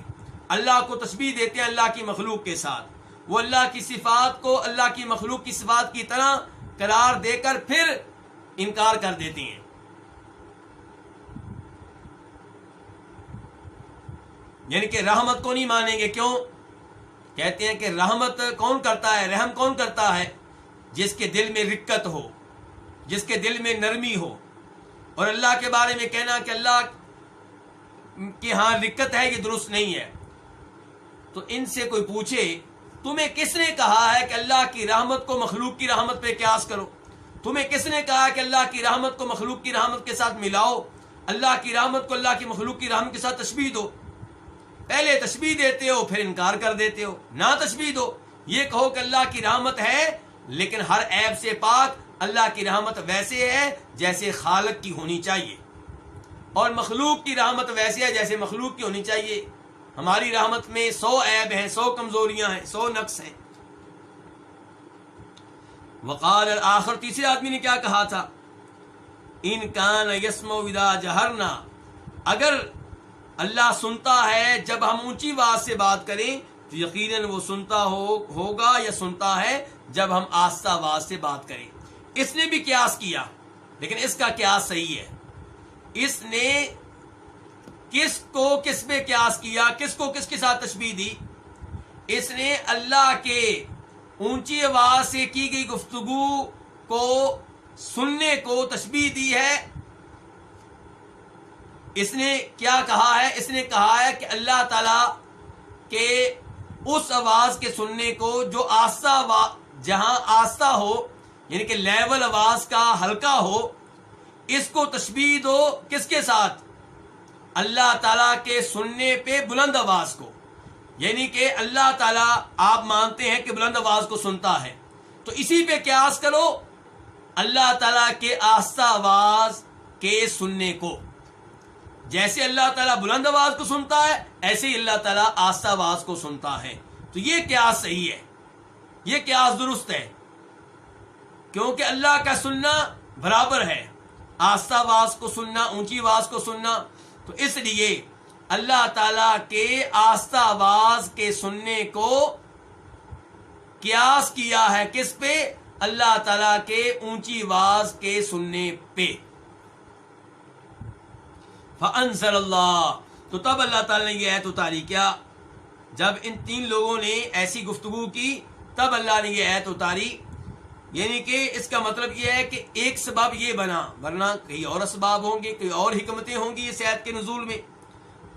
اللہ کو تشبیہ دیتے ہیں اللہ کی مخلوق کے ساتھ. وہ اللہ کی صفات کو اللہ کی مخلوق کی صفات کی طرح قرار دے کر پھر انکار کر دیتے ہیں. یعنی کہ رحمت کو نہیں مانیں گے. کیوں؟ کہتے ہیں کہ رحمت کون کرتا ہے، رحم کون کرتا ہے؟ جس کے دل میں رقت ہو، جس کے دل میں نرمی ہو. اور اللہ کے بارے میں کہنا کہ اللہ کہ ہاں رقت ہے، یہ درست نہیں ہے. تو ان سے کوئی پوچھے تمہیں کس نے کہا ہے کہ اللہ کی رحمت کو مخلوق کی رحمت پہ قیاس کرو؟ تمہیں کس نے کہا کہ اللہ کی رحمت کو مخلوق کی رحمت کے ساتھ ملاؤ؟ اللہ کی رحمت کو اللہ کی مخلوق کی رحمت کے ساتھ تشبیہ دو۔ پہلے تشبیہ دیتے ہو پھر انکار کر دیتے ہو۔ نہ تشبیہ دو، یہ کہو کہ اللہ کی رحمت ہے لیکن ہر عیب سے پاک، اللہ کی رحمت ویسے ہے جیسے خالق کی ہونی چاہیے، اور مخلوق کی رحمت ویسے ہے جیسے مخلوق کی ہونی چاہیے۔ ہماری رحمت میں 100 عیب ہیں، 100 کمزوریاں ہیں، 100 نقص ہیں۔ وقال الآخر، تیسرے آدمی نے کیا کہا تھا؟ ان کان یسمع اذا جہرنا، اگر اللہ سنتا ہے جب ہم اونچی آواز سے بات کریں تو یقیناً وہ سنتا ہوگا یا سنتا ہے جب ہم آہستہ آواز سے بات کریں۔ اس نے بھی قیاس کیا لیکن اس کا قیاس صحیح ہے۔ اس نے کس کو کس پہ قیاس کیا، کس کو کس کے ساتھ تشبیہ دی؟ اس نے اللہ کے اونچی آواز سے کی گئی گفتگو کو سننے کو تشبیہ دی ہے۔ اس نے کیا کہا ہے؟ اس نے کہا ہے کہ اللہ تعالی کے اس آواز کے سننے کو جو آہستہ، جہاں آہستہ ہو یعنی کہ لیول آواز کا ہلکا ہو، اس کو تشبیہ دو کس کے ساتھ؟ اللہ تعالیٰ کے سننے پہ بلند آواز کو، یعنی کہ اللہ تعالیٰ آپ مانتے ہیں کہ بلند آواز کو سنتا ہے، تو اسی پہ قیاس کرو اللہ تعالیٰ کے آہستہ آواز کے سننے کو۔ جیسے اللہ تعالیٰ بلند آواز کو سنتا ہے ایسے ہی اللہ تعالیٰ آہستہ آواز کو سنتا ہے۔ تو یہ قیاس صحیح ہے، یہ قیاس درست ہے، کیونکہ اللہ کا سننا برابر ہے، آہستہ آواز کو سننا، اونچی آواز کو سننا۔ تو اس لیے اللہ تعالیٰ کے آہستہ آواز کے سننے کو قیاس کیا ہے کس پہ؟ اللہ تعالیٰ کے اونچی آواز کے سننے پہ۔ فَأَنزَلَ اللَّهُ، تو تب اللہ تعالیٰ نے یہ آیت اتاری۔ کیا؟ جب ان تین لوگوں نے ایسی گفتگو کی تب اللہ نے یہ آیت اتاری، یعنی کہ اس کا مطلب یہ ہے کہ ایک سبب یہ بنا، ورنہ کئی اور اسباب ہوں گے، کئی اور حکمتیں ہوں گی اس آیت کے نزول میں۔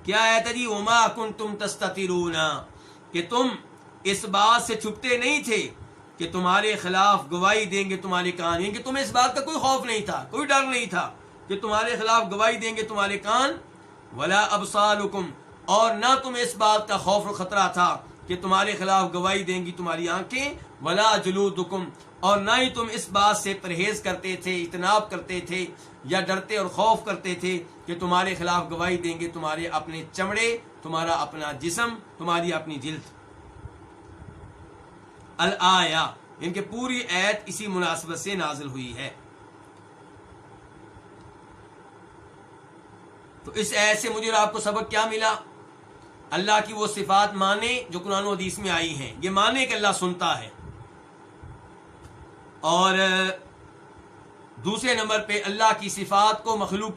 کیا آیت ہے جی؟ وَمَا كُنْتُمْ تَسْتَتِرُونَ، کہ تم اس بات سے چھپتے نہیں تھے کہ تمہارے خلاف گواہی دیں گے تمہارے کان، یعنی کہ تمہیں اس بات کا کوئی خوف نہیں تھا، کوئی ڈر نہیں تھا کہ تمہارے خلاف گواہی دیں گے تمہارے کان۔ وَلَا أَبْصَارُكُمْ، اور نہ تمہیں اس بات کا خوف و خطرہ تھا کہ تمہارے خلاف گواہی دیں گی تمہاری آنکھیں۔ وَلَا جُلُودُكُمْ، اور نہ ہی تم اس بات سے پرہیز کرتے تھے، اجتناب کرتے تھے یا ڈرتے اور خوف کرتے تھے کہ تمہارے خلاف گواہی دیں گے تمہارے اپنے چمڑے، تمہارا اپنا جسم، تمہاری اپنی جلد۔ الآیہ، ان کے پوری آیت اسی مناسبت سے نازل ہوئی ہے۔ تو اس آیت سے مجھے اور آپ کو سبق کیا ملا؟ اللہ کی وہ صفات مانے جو قرآن و حدیث میں آئی ہیں، یہ مانے کہ اللہ سنتا ہے، اور دوسرے نمبر پہ اللہ کی صفات کو مخلوق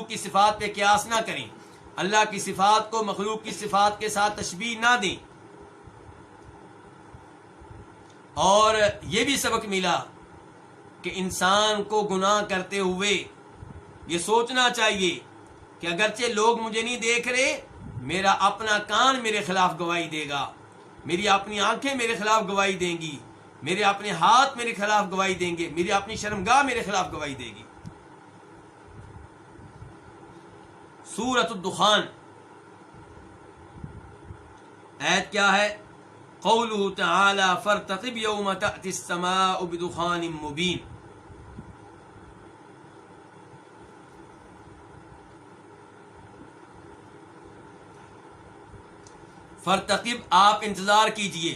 کی صفات پہ قیاس نہ کریں، اللہ کی صفات کو مخلوق کی صفات کے ساتھ تشبیہ نہ دیں۔ اور یہ بھی سبق ملا کہ انسان کو گناہ کرتے ہوئے یہ سوچنا چاہیے کہ اگرچہ لوگ مجھے نہیں دیکھ رہے، میرا اپنا کان میرے خلاف گواہی دے گا، میری اپنی آنکھیں میرے خلاف گواہی دیں گی، میرے اپنے ہاتھ میرے خلاف گواہی دیں گے، میری اپنی شرمگاہ میرے خلاف گواہی دے گی۔ سورۃ الدخان، آیت کیا ہے؟ قولہ تعالی فارتقب یوم تأتی السماء بدخان مبین۔ فرتقب، آپ انتظار کیجئے۔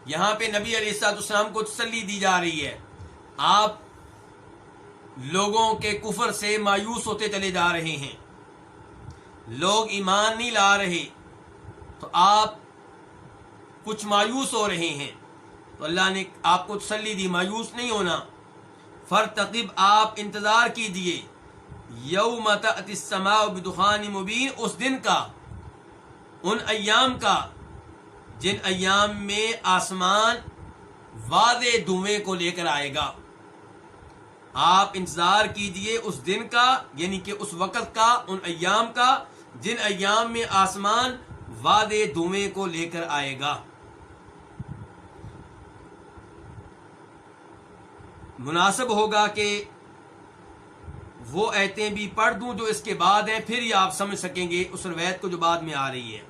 یہاں پہ نبی علیہ الصلوۃ والسلام کو تسلی دی جا رہی ہے، آپ لوگوں کے کفر سے مایوس ہوتے چلے جا رہے ہیں، لوگ ایمان نہیں لا رہے تو آپ کچھ مایوس ہو رہے ہیں، تو اللہ نے آپ کو تسلی دی، مایوس نہیں ہونا۔ فرتقب، آپ انتظار کیجئے، یوم تأتی السماء بدخان مبین، اس دن کا، ان ایام کا جن ایام میں آسمان واضح دھوئیں کو لے کر آئے گا۔ آپ انتظار کیجئے اس دن کا، یعنی کہ اس وقت کا، ان ایام کا جن ایام میں آسمان وعدے دھویں کو لے کر آئے گا۔ مناسب ہوگا کہ وہ آیتیں بھی پڑھ دوں جو اس کے بعد ہیں، پھر یہ آپ سمجھ سکیں گے اس روایت کو جو بعد میں آ رہی ہے۔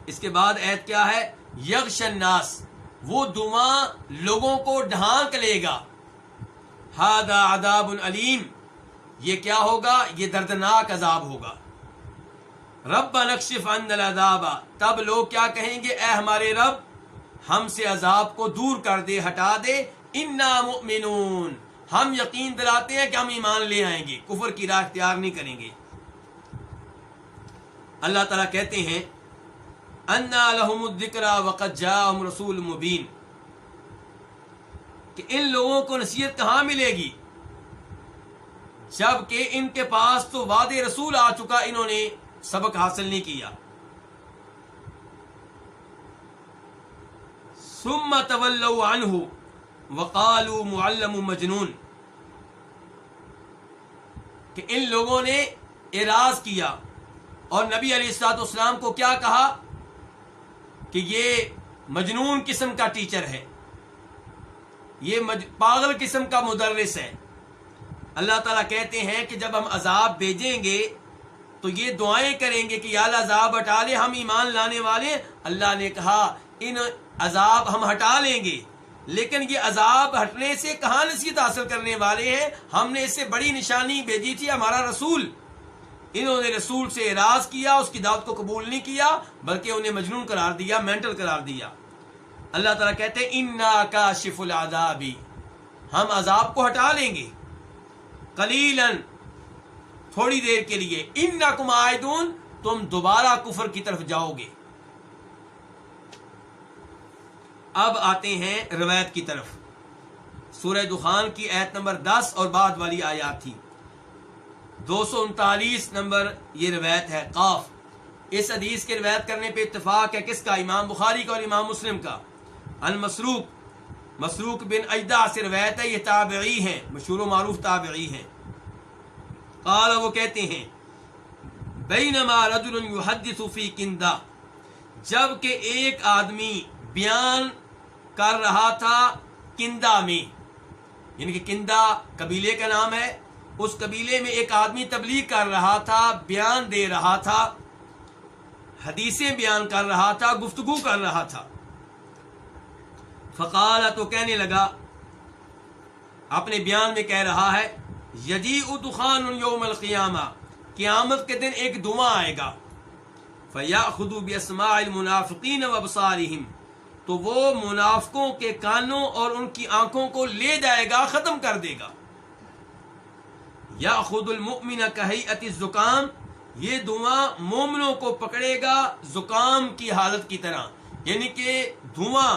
اس کے بعد آیت کیا ہے؟ یغش الناس، وہ دھواں لوگوں کو ڈھانک لے گا۔ ھذا عذاب علیم، یہ کیا ہوگا؟ یہ دردناک عذاب ہوگا۔ ربنا اکشف عنا العذاب، تب لوگ کیا کہیں گے؟ اے ہمارے رب، ہم سے عذاب کو دور کر دے، ہٹا دے۔ انا مؤمنون، ہم یقین دلاتے ہیں کہ ہم ایمان لے آئیں گے، کفر کی راہ اختیار نہیں کریں گے۔ اللہ تعالیٰ کہتے ہیں انا لہم الذکری وقد جاءہم رسول مبین، کہ ان لوگوں کو نصیحت کہاں ملے گی جب کہ ان کے پاس تو وعدے رسول آ چکا، انہوں نے سبق حاصل نہیں کیا۔ ثم تولوا عنہ وقالوا معلم مجنون، کہ ان لوگوں نے اعراض کیا اور نبی علیہ الصلوۃ والسلام کو کیا کہا کہ یہ مجنون قسم کا ٹیچر ہے، یہ پاگل قسم کا مدرس ہے۔ اللہ تعالیٰ کہتے ہیں کہ جب ہم عذاب بھیجیں گے تو یہ دعائیں کریں گے کہ یا اللہ عذاب ہٹا لے، ہم ایمان لانے والے۔ اللہ نے کہا ان عذاب ہم ہٹا لیں گے، لیکن یہ عذاب ہٹنے سے کہاں نصیحت حاصل کرنے والے ہیں؟ ہم نے اس سے بڑی نشانی بھیجی تھی، ہمارا رسول۔ انہوں نے رسول سے اعراض کیا، اس کی دعوت کو قبول نہیں کیا، بلکہ انہیں مجنون قرار دیا، مینٹل قرار دیا۔ اللہ تعالیٰ کہتے ہیں انا کاشف العذاب، ہم عذاب کو ہٹا لیں گے، قلیلا، تھوڑی دیر کے لیے، انکم عائدون، تم دوبارہ کفر کی طرف جاؤ گے۔ اب آتے ہیں روایت کی طرف۔ سورہ دخان کی آیت نمبر 10 اور بعد والی آیات تھی۔ 239 نمبر یہ روایت ہے، قاف۔ اس حدیث کے روایت کرنے پہ اتفاق ہے کس کا؟ امام بخاری کا اور امام مسلم کا۔ مسروق بن اجدع سے روایت ہے، یہ تابعی ہیں، مشہور و معروف تابعی ہیں۔ قال، وہ کہتے ہیں بینما رجل یحدث فی کندہ، جب کہ ایک آدمی بیان کر رہا تھا کندہ میں، یعنی کہ کندہ قبیلے کا نام ہے، اس قبیلے میں ایک آدمی تبلیغ کر رہا تھا، بیان دے رہا تھا، حدیثیں بیان کر رہا تھا، گفتگو کر رہا تھا۔ فقال، تو کہنے لگا، اپنے بیان میں کہہ رہا ہے، یجیء دخان یوم القیامہ، قیامت کے دن ایک دھواں آئے گا، فیأخذ باسماع المنافقین وابصارہم، تو وہ منافقوں کے کانوں اور ان کی آنکھوں کو لے جائے گا، ختم کر دے گا۔ یأخذ المؤمن کہیئۃ الزکام، یہ دھواں مومنوں کو پکڑے گا زکام کی حالت کی طرح، یعنی کہ دھواں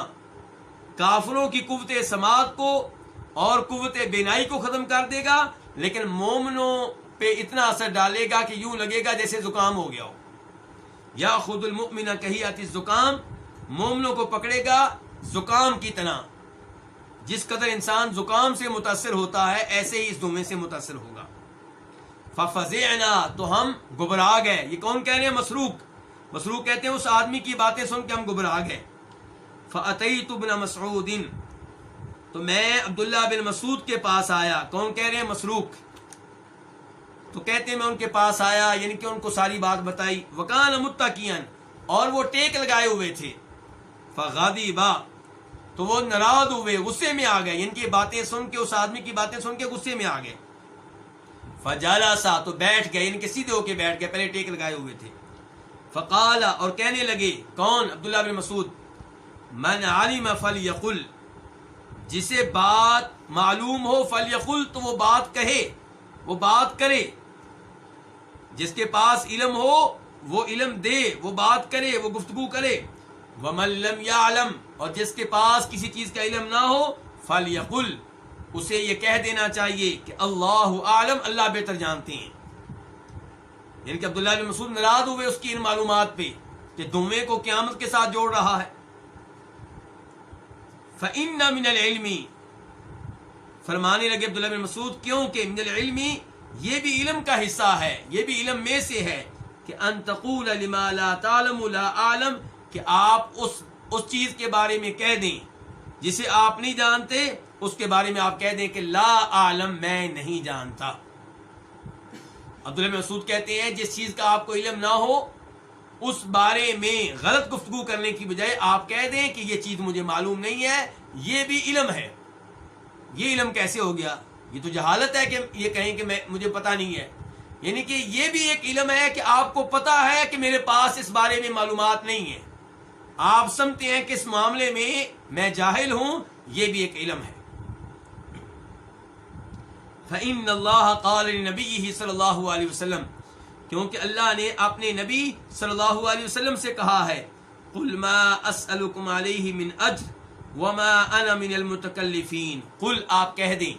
کافروں کی قوت سماعت کو اور قوت بینائی کو ختم کر دے گا، لیکن مومنوں پہ اتنا اثر ڈالے گا کہ یوں لگے گا جیسے زکام ہو گیا ہو۔ یأخذ المؤمن کہیئۃ الزکام، مومنوں کو پکڑے گا زکام کی طرح، جس قدر انسان زکام سے متاثر ہوتا ہے ایسے ہی اس دھویں سے متاثر ہوگا۔ ففزعنا، تو ہم گھبرا گئے۔ یہ کون کہہ رہے ہیں؟ مسروق کہتے ہیں اس آدمی کی باتیں سن کے ہم گھبرا گئے۔ فاتیت ابن مسعود، تو میں عبداللہ بن مسعود کے پاس آیا۔ کون کہہ رہے ہیں؟ مسروق۔ تو کہتے ہیں میں ان کے پاس آیا، یعنی کہ ان کو ساری بات بتائی۔ وکان متکئا، اور وہ ٹیک لگائے ہوئے تھے۔ فغضبا، تو وہ ناراض ہوئے، غصے میں آ گئے، یعنی کہ باتیں سن کے، اس آدمی کی باتیں سن کے غصے میں آ گئے۔ فجلسا، تو بیٹھ گئے، یعنی کہ سیدھے ہو کے بیٹھ گئے، پہلے ٹیک لگائے ہوئے تھے۔ فقال، اور کہنے لگے، کون؟ عبداللہ بن مسعود، من علم فلیقل، جسے بات معلوم ہو فلیقل، تو وہ بات کہے، وہ بات کرے۔ جس کے پاس علم ہو وہ علم دے، وہ بات کرے، وہ گفتگو کرے۔ ومن لم یعلم، اور جس کے پاس کسی چیز کا علم نہ ہو فلیقل، اسے یہ کہہ دینا چاہیے کہ اللہ اعلم، اللہ بہتر جانتے ہیں۔ یعنی کہ عبداللہ بن مسعود ناراض ہوئے اس کی ان معلومات پہ کہ دھویں کو قیامت کے ساتھ جوڑ رہا ہے۔ فإن من العلم، فرمانے لگے عبداللہ بن مسعود، کیونکہ من العلم، یہ بھی علم کا حصہ ہے، یہ بھی علم میں سے ہے، کہ ان تقول لما لا تعلم لا اعلم، کہ آپ اس چیز کے بارے میں کہہ دیں جسے آپ نہیں جانتے، اس کے بارے میں آپ کہہ دیں کہ لا اعلم، میں نہیں جانتا۔ عبداللہ بن مسعود کہتے ہیں جس چیز کا آپ کو علم نہ ہو اس بارے میں غلط گفتگو کرنے کی بجائے آپ کہہ دیں کہ یہ چیز مجھے معلوم نہیں ہے، یہ بھی علم ہے۔ یہ علم کیسے ہو گیا؟ یہ تو جہالت ہے کہ یہ کہیں کہ مجھے پتہ نہیں ہے، یعنی کہ یہ بھی ایک علم ہے کہ آپ کو پتہ ہے کہ میرے پاس اس بارے میں معلومات نہیں ہے، آپ سمجھتے ہیں کہ اس معاملے میں جاہل ہوں، یہ بھی ایک علم ہے۔ فَإِنَّ اللَّهَ قَالَ لِنَبِيِّهِ صلی اللہ علیہ وسلم، کیونکہ اللہ نے اپنے نبی صلی اللہ علیہ وسلم سے کہا ہے، قُلْ مَا أَسْأَلُكُمْ عَلَيْهِ مِنْ أَجْرٍ وَمَا أَنَا مِنَ الْمُتَكَلِّفِينَ، قُلْ آپ کہہ دیں،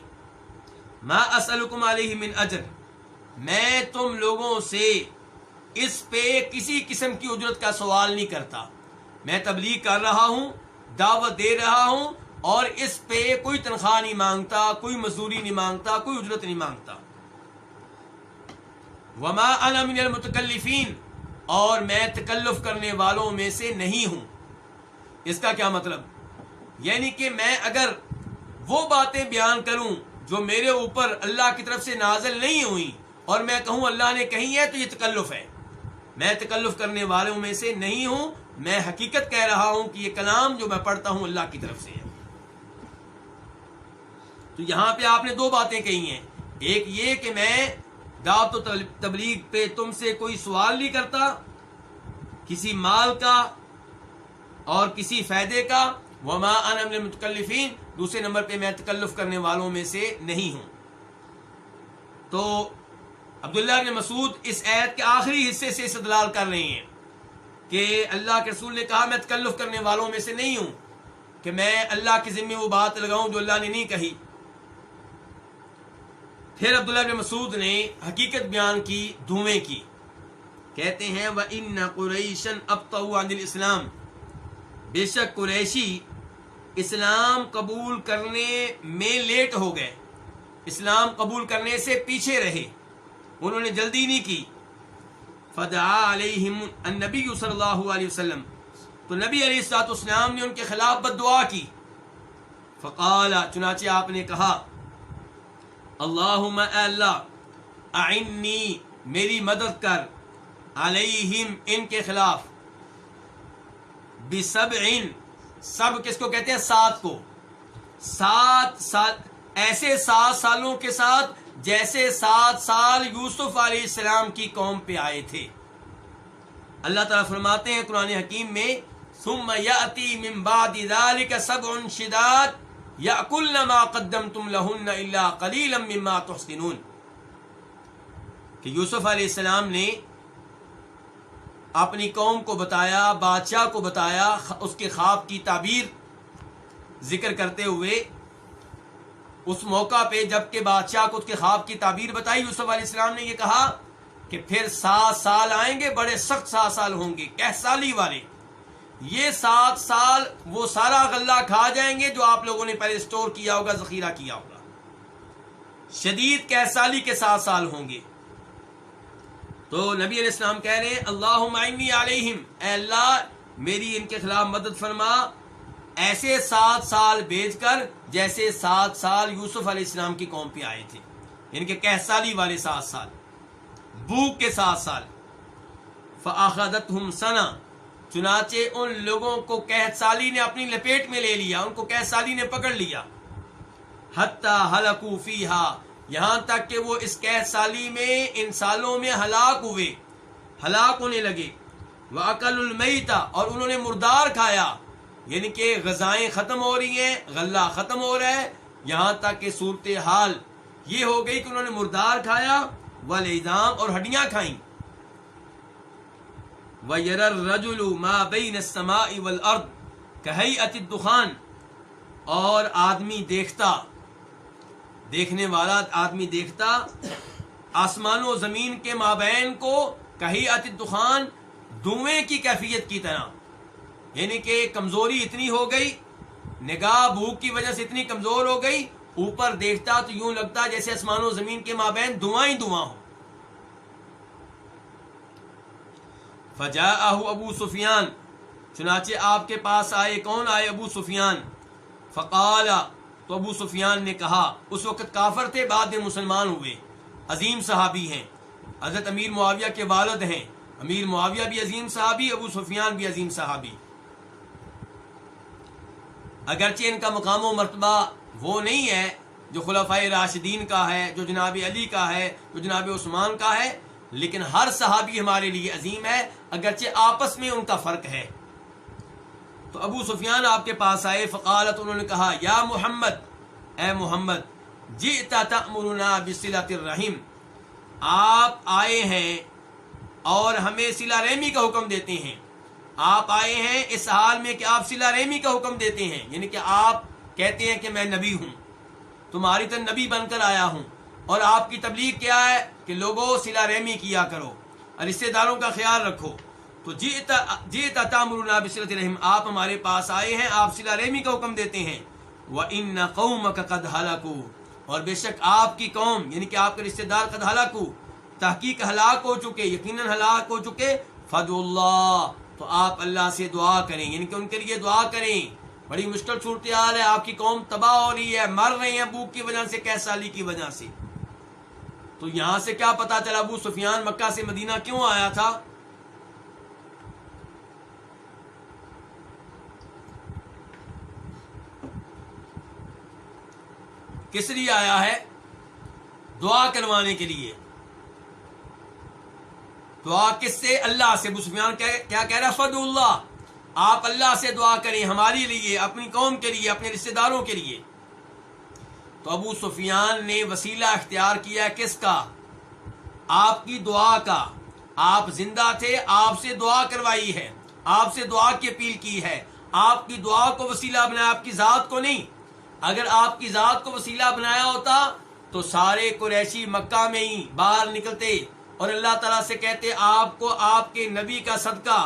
مَا أَسْأَلُكُمْ عَلَيْهِ مِنْ أَجْرٍ، میں تم لوگوں سے اس پہ کسی قسم کی اجرت کا سوال نہیں کرتا، میں تبلیغ کر رہا ہوں، دعوت دے رہا ہوں، اور اس پہ کوئی تنخواہ نہیں مانگتا، کوئی مزدوری نہیں مانگتا، کوئی اجرت نہیں مانگتا۔ وما انا من المتکلفین، اور میں تکلف کرنے والوں میں سے نہیں ہوں۔ اس کا کیا مطلب؟ یعنی کہ میں اگر وہ باتیں بیان کروں جو میرے اوپر اللہ کی طرف سے نازل نہیں ہوئی اور میں کہوں اللہ نے کہی ہے تو یہ تکلف ہے، میں تکلف کرنے والوں میں سے نہیں ہوں، میں حقیقت کہہ رہا ہوں کہ یہ کلام جو میں پڑھتا ہوں اللہ کی طرف سے ہے۔ تو یہاں پہ آپ نے دو باتیں کہی ہیں، ایک یہ کہ میں دعوت و تبلیغ پہ تم سے کوئی سوال نہیں کرتا کسی مال کا اور کسی فائدے کا، وما انا من المتکلفین، دوسرے نمبر پہ میں تکلف کرنے والوں میں سے نہیں ہوں۔ تو عبداللہ بن مسعود اس آیت کے آخری حصے سے استدلال کر رہے ہیں کہ اللہ کے رسول نے کہا میں تکلف کرنے والوں میں سے نہیں ہوں کہ میں اللہ کے ذمے وہ بات لگاؤں جو اللہ نے نہیں کہی۔ پھر عبداللہ بن مسعود نے حقیقت بیان کی دھویں کی، کہتے ہیں وَإِنَّ قُرَيْشًا أَبْطَأُوا عَنِ الْإِسْلَامِ، بے شک قریشی اسلام قبول کرنے میں لیٹ ہو گئے، اسلام قبول کرنے سے پیچھے رہے، انہوں نے جلدی نہیں کی۔ فدعا علیہم النبی صلی اللہ علیہ وسلم، تو نبی علیہ الصلوۃ والسلام نے ان کے خلاف بد دعا کی۔ فقال، چنانچہ آپ نے کہا، اللہم اے اللہ، اعنی میری مدد کر، علیہم ان کے خلاف، بسبع، سب کس کو کہتے ہیں؟ سات کو، 7 سال، ایسے 7 سالوں کے ساتھ جیسے 7 سال یوسف علیہ السلام کی قوم پہ آئے تھے۔ اللہ تعالیٰ فرماتے ہیں قرآن حکیم میں، ثم یأتی من بعد ذلک 7 شداد یأکلن ما قدمتم لہن الا قلیلا مما تحسنون، کہ یوسف علیہ السلام نے اپنی قوم کو بتایا، بادشاہ کو بتایا، اس کے خواب کی تعبیر ذکر کرتے ہوئے، اس موقع پہ جب کہ بادشاہ کو اس کے خواب کی تعبیر بتائی، یوسف علیہ السلام نے یہ کہا کہ پھر 7 سال آئیں گے، بڑے سخت 7 سال ہوں گے، کہسالی والے، یہ 7 سال وہ سارا غلہ کھا جائیں گے جو آپ لوگوں نے پہلے سٹور کیا ہوگا، ذخیرہ کیا ہوگا، شدید کہسالی کے 7 سال ہوں گے۔ تو نبی علیہ السلام کہہ رہے ہیں اللہم اعنی علیہم، اے اللہ میری ان کے خلاف مدد فرما، ایسے 7 سال بھیج کر جیسے 7 سال یوسف علیہ السلام کی قوم پہ آئے تھے، ان کے کہسالی والے 7 سال، بھوک کے 7 سال۔ فاخذتہم سنہ، چنانچہ ان لوگوں کو قحط سالی نے اپنی لپیٹ میں لے لیا، ان کو قحط سالی نے پکڑ لیا، حتی ہلکوا فیہا، یہاں تک کہ وہ اس قحط سالی میں ان سالوں میں ہلاک ہوئے، ہلاک ہونے لگے۔ وَأَكَلُوا الْمَيْتَ، اور انہوں نے مردار کھایا، یعنی کہ غذائیں ختم ہو رہی ہیں، غلہ ختم ہو رہا ہے، یہاں تک کہ صورتحال یہ ہو گئی کہ انہوں نے مردار کھایا، والعظام، اور ہڈیاں کھائیں۔ وَيَرَى الرَّجُلُ مَا بَيْنَ السَّمَاءِ وَالْأَرْضِ كَهَيْئَةِ الدُّخَانِ، اور آدمی دیکھتا، دیکھنے والا آدمی دیکھتا آسمان و زمین کے مابین کو کہیعت الدخان، دھوئیں کی کیفیت کی طرح، یعنی کہ کمزوری اتنی ہو گئی، نگاہ بھوک کی وجہ سے اتنی کمزور ہو گئی، اوپر دیکھتا تو یوں لگتا جیسے آسمان و زمین کے مابین دھواں ہی دھواں ہو۔ فجاءہ ابو سفیان، چنانچہ آپ کے پاس آئے، کون آئے؟ ابو سفیان. فقال، تو ابو سفیان نے کہا، اس وقت کافر تھے، بعد میں مسلمان ہوئے، عظیم صحابی ہیں، حضرت امیر معاویہ کے والد ہیں. امیر معاویہ بھی عظیم صحابی، ابو سفیان بھی عظیم صحابی. اگرچہ ان کا مقام و مرتبہ وہ نہیں ہے جو خلفائے راشدین کا ہے، جو جناب علی کا ہے، جو جناب عثمان کا ہے، لیکن ہر صحابی ہمارے لیے عظیم ہے، اگرچہ آپس میں ان کا فرق ہے. تو ابو سفیان آپ کے پاس آئے. فقالت، انہوں نے کہا، یا محمد، اے محمد، جئت تأمرنا بصلۃ الرحم، آپ آئے ہیں اور ہمیں صلہ رحمی کا حکم دیتے ہیں. آپ آئے ہیں اس حال میں کہ آپ صلہ رحمی کا حکم دیتے ہیں، یعنی کہ آپ کہتے ہیں کہ میں نبی ہوں، تمہاری طرح نبی بن کر آیا ہوں، اور آپ کی تبلیغ کیا ہے کہ لوگوں صلہ رحمی کیا کرو اور رشتہ داروں کا خیال رکھو. تو جئت تأمرنا بصلۃ الرحم، آپ ہمارے پاس آئے ہیں، آپ صلہ رحمی کا حکم دیتے ہیں. وَإِنَّ قَوْمَكَ قَدْ هَلَكُوا، اور بے شک آپ کی قوم یعنی کہ آپ کے رشتہ دار قد ہلاکو، تحقیق ہلاک ہو چکے، یقیناً ہلاک ہو چکے. فَدْعُوا اللَّهَ، تو آپ اللہ سے دعا کریں، یعنی کہ ان کے لیے دعا کریں. بڑی مشکل صورتحال ہے، آپ کی قوم تباہ ہو رہی ہے، مر رہے ہیں بھوک کی وجہ سے، قحط سالی کی وجہ سے. تو یہاں سے کیا پتا چلا ابو سفیان مکہ سے مدینہ کیوں آیا تھا؟ کس لیے آیا ہے؟ دعا کروانے کے لیے. دعا کس سے؟ اللہ سے. ابو سفیان کیا کہہ رہا؟ فدعوا اللہ، آپ اللہ سے دعا کریں ہمارے لیے، اپنی قوم کے لیے، اپنے رشتہ داروں کے لیے. تو ابو سفیان نے وسیلہ اختیار کیا کس کا؟ آپ کی دعا کا. آپ زندہ تھے، آپ سے دعا کروائی ہے، آپ سے دعا کی اپیل کی ہے، آپ کی دعا کو وسیلہ بنایا، آپ کی ذات کو نہیں. اگر آپ کی ذات کو وسیلہ بنایا ہوتا تو سارے قریشی مکہ میں ہی باہر نکلتے اور اللہ تعالیٰ سے کہتے، آپ کو آپ کے نبی کا صدقہ،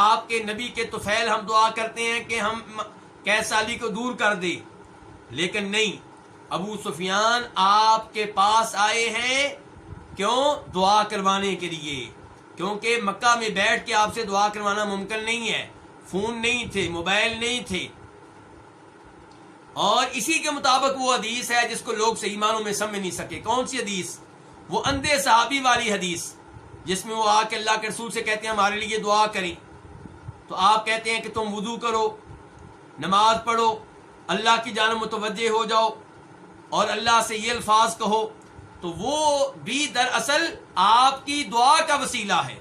آپ کے نبی کے طفیل ہم دعا کرتے ہیں کہ ہم قحط سالی کو دور کر دے. لیکن نہیں، ابو سفیان آپ کے پاس آئے ہیں کیوں؟ دعا کروانے کے لیے. کیونکہ مکہ میں بیٹھ کے آپ سے دعا کروانا ممکن نہیں ہے، فون نہیں تھے، موبائل نہیں تھے. اور اسی کے مطابق وہ حدیث ہے جس کو لوگ صحیح معنوں میں سمجھ نہیں سکے. کون سی حدیث؟ وہ اندھے صحابی والی حدیث، جس میں وہ آ کے اللہ کے رسول سے کہتے ہیں ہمارے لیے دعا کریں. تو آپ کہتے ہیں کہ تم وضو کرو، نماز پڑھو، اللہ کی جانب متوجہ ہو جاؤ اور اللہ سے یہ الفاظ کہو. تو وہ بھی دراصل آپ کی دعا کا وسیلہ ہے،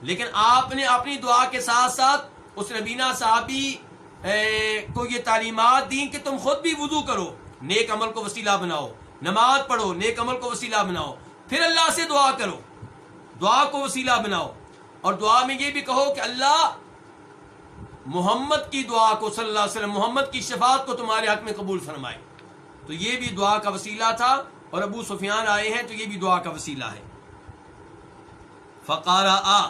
لیکن آپ نے اپنی دعا کے ساتھ ساتھ اس نبینا صحابی کو یہ تعلیمات دیں کہ تم خود بھی وضو کرو، نیک عمل کو وسیلہ بناؤ، نماز پڑھو، نیک عمل کو وسیلہ بناؤ، پھر اللہ سے دعا کرو، دعا کو وسیلہ بناؤ. اور دعا میں یہ بھی کہو کہ اللہ محمد کی دعا کو صلی اللہ علیہ وسلم، محمد کی شفاعت کو تمہارے حق میں قبول فرمائے. تو یہ بھی دعا کا وسیلہ تھا، اور ابو سفیان آئے ہیں تو یہ بھی دعا کا وسیلہ ہے. فقارا،